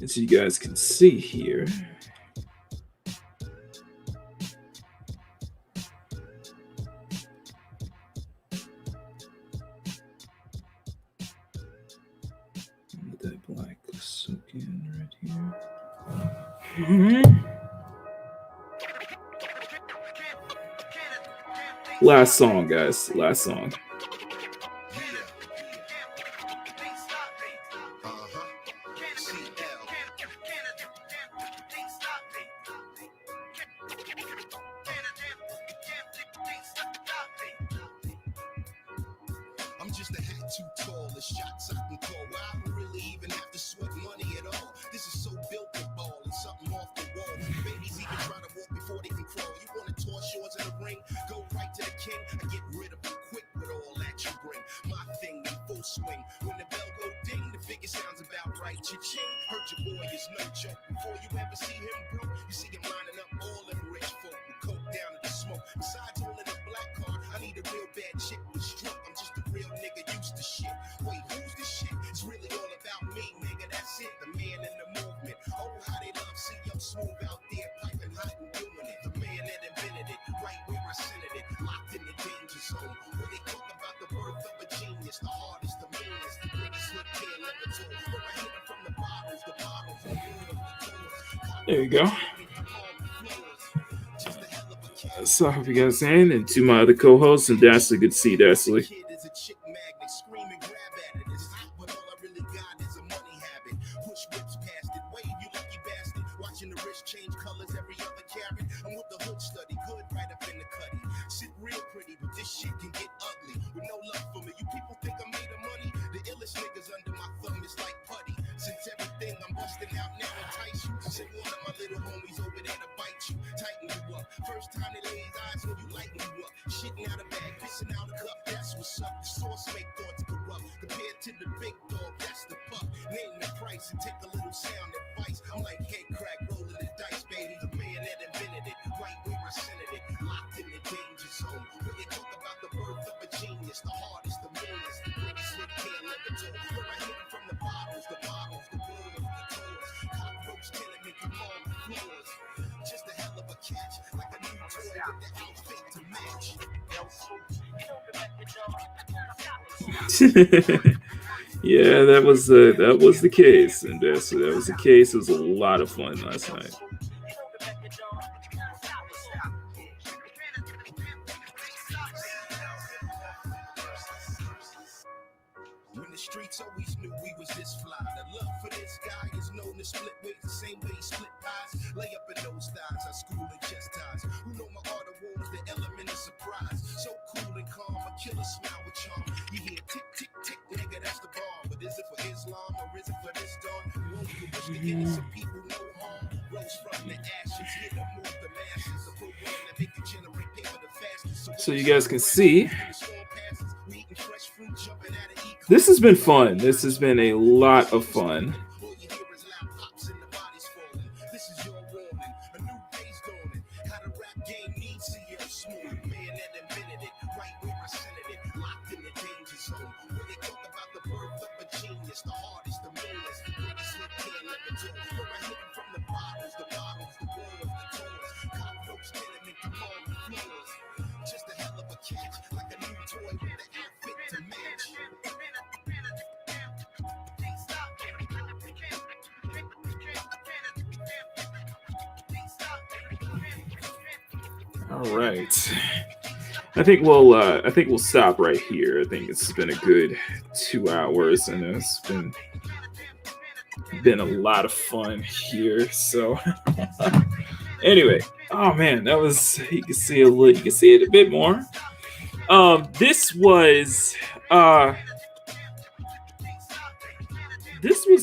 As you guys can see here, let that black soak in right here. Last song, guys. Last song. I'm just a hat too tall, the shots I can call. I don't really even have to sweat money at all. This is so built to ball and something off the wall. Babies even try to walk before they can crawl. You want to toss yours in the ring? Go right to the king. I get rid of it quick with all that you bring. My thing in full swing. When the bell go ding, the figure sounds about right. Cha-ching. Hurt your boy is no joke. Before you ever see him broke, you see him lining up all them rich folk with coke down to the smoke. Besides holding a black card, I need a real bad chick with stroke. I'm just a real nigga used to shit. Wait, who's the shit? It's really all about me, nigga. That's it. The man in the movement. Oh, how they love see I'm smooth out there, piping hot and doing it. The man that invented it, right where I centered it, locked in the danger zone. Where they talk about the birth of a genius, the hardest, the meanest, the greatest hood kid ever told. But I hit it from the bottles from there you go. So I hope you guys in, and to my other co-hosts, and Dashley, good to see you, Dashley. Watching the wrist change colors every other carrot. I'm with the hood study, good right up in the cutty. Sit real pretty, but this shit can get ugly. With no love for me, you people think I made of money? The illest niggas under my thumb is like putty. Since everything I'm busting out now entice you. Say one of my little homies over there to bite you, tighten you up. First time they lay his eyes on you, lighten you up. Shitting out a bag, pissing out a cup, that's what's up. The sauce make thoughts corrupt. Compared to the big dog, that's the pup. Name the price and take a little sound advice. I'm like head crack, rolling the dice, baby. The man that invented it, right where I centered it. Locked in the danger zone. When you talk about the birth of a genius, the hardest, the meanest, the greatest hit can't never do. Where I hit it from the bottles, the bottles, the balls, the tours. Cockroach killing me from all the floors. Just a hell of a catch, like a new toy with the outfit to match. Yeah, that was the case, and so that was the case. It was a lot of fun last night. When the streets always knew we was this fly. The love for this guy is known to split ways the same way he split pies. Lay up in those thighs, I school and chest ties. Who know my art of war is the element of surprise. So cool and calm, a killer smile with charm. You hear tick, tick, tick, nigga, that's the bomb. But is it for Islam or is it for this dawn? Won't you wish to get some people no harm? Rose from the ashes, here to move the masses. A program that make you generate paper the fastest. So you guys can see, this has been fun. This has been a lot of fun. All right. I think we'll stop right here. I think it's been a good 2 hours, and it's been a lot of fun here. So anyway, oh man, that was, you can see it a bit more. This was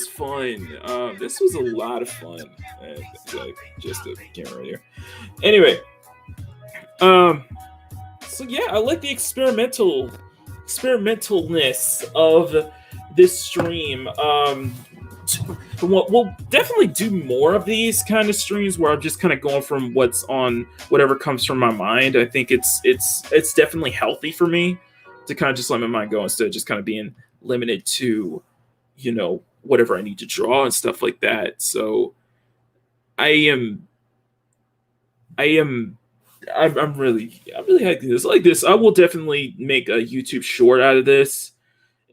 fun. This was a lot of fun. Just a camera right here. Anyway, so yeah, I like the experimentalness of this stream. We'll definitely do more of these kind of streams where I'm just kind of going from whatever comes from my mind. I think it's definitely healthy for me to kind of just let my mind go instead of just kind of being limited to, whatever I need to draw and stuff like that. So I'm really liking this. Like this, I will definitely make a YouTube short out of this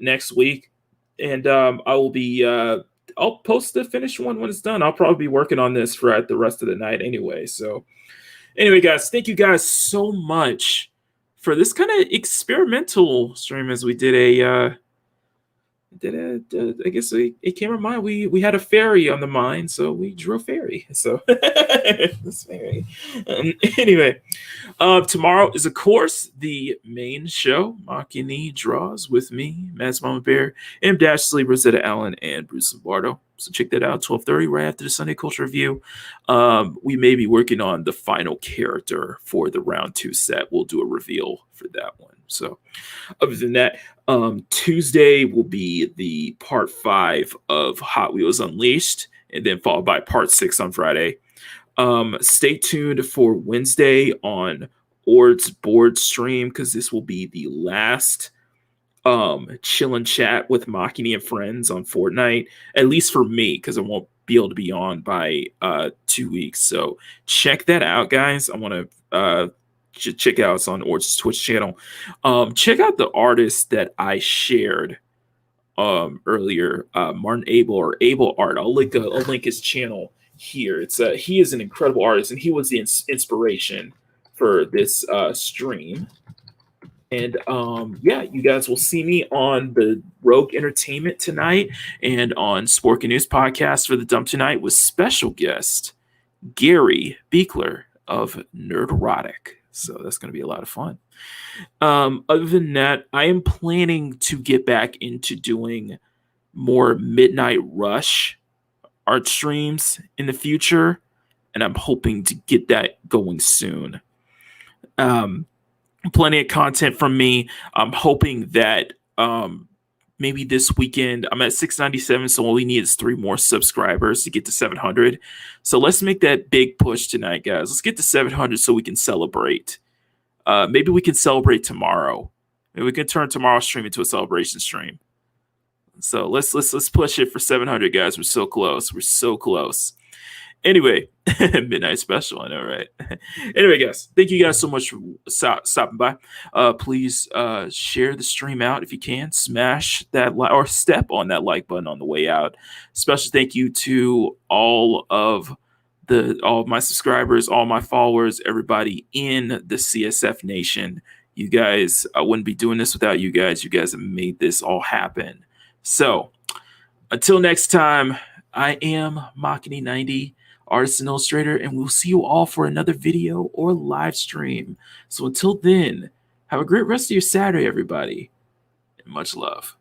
next week, and I'll post the finished one when it's done. I'll probably be working on this for the rest of the night anyway. So anyway, guys, thank you guys so much for this kind of experimental stream as we did I guess it came to mind. We had a fairy on the mind, so we drew a fairy. So this fairy. Anyway, tomorrow is of course the main show. Makini draws with me, Mads Mama Bear, M Dashley, Rosetta Allen, and Bruce Lombardo. So check that out, 12:30, right after the Sunday Culture Review. We may be working on the final character for the round 2 set. We'll do a reveal for that one. So other than that, Tuesday will be the part 5 of Hot Wheels Unleashed, and then followed by part 6 on Friday. Stay tuned for Wednesday on Ord's board stream, because this will be the last chill and chat with Makini and friends on Fortnite, at least for me, because I won't be able to be on by 2 weeks. So check that out, guys. I want to check out, it's on Ord's Twitch channel. Check out the artist that I shared earlier, Martin Abel, or Abel Art. I'll link his channel here. He is an incredible artist, and he was the inspiration for this stream. And yeah, you guys will see me on the Rogue Entertainment tonight and on Sporky News Podcast for the Dump Tonight with special guest Gary Beekler of Nerderotic. So that's going to be a lot of fun. Other than that, I am planning to get back into doing more Midnight Rush art streams in the future. and I'm hoping to get that going soon. Plenty of content from me. I'm hoping that maybe this weekend, I'm at 697, so all we need is 3 more subscribers to get to 700. So let's make that big push tonight, guys. Let's get to 700 so we can celebrate. Maybe we can celebrate tomorrow. Maybe we can turn tomorrow's stream into a celebration stream. So let's push it for 700, guys. We're so close. We're so close. Anyway, midnight special, I know, right? Anyway, guys, thank you guys so much for stopping by. Please share the stream out if you can. Smash that like or step on that like button on the way out. Special thank you to all of my subscribers, all my followers, everybody in the CSF Nation. You guys, I wouldn't be doing this without you guys. You guys have made this all happen. So until next time, I am Makini 90. Artist and illustrator, and we'll see you all for another video or live stream. So until then, have a great rest of your Saturday, everybody, and much love.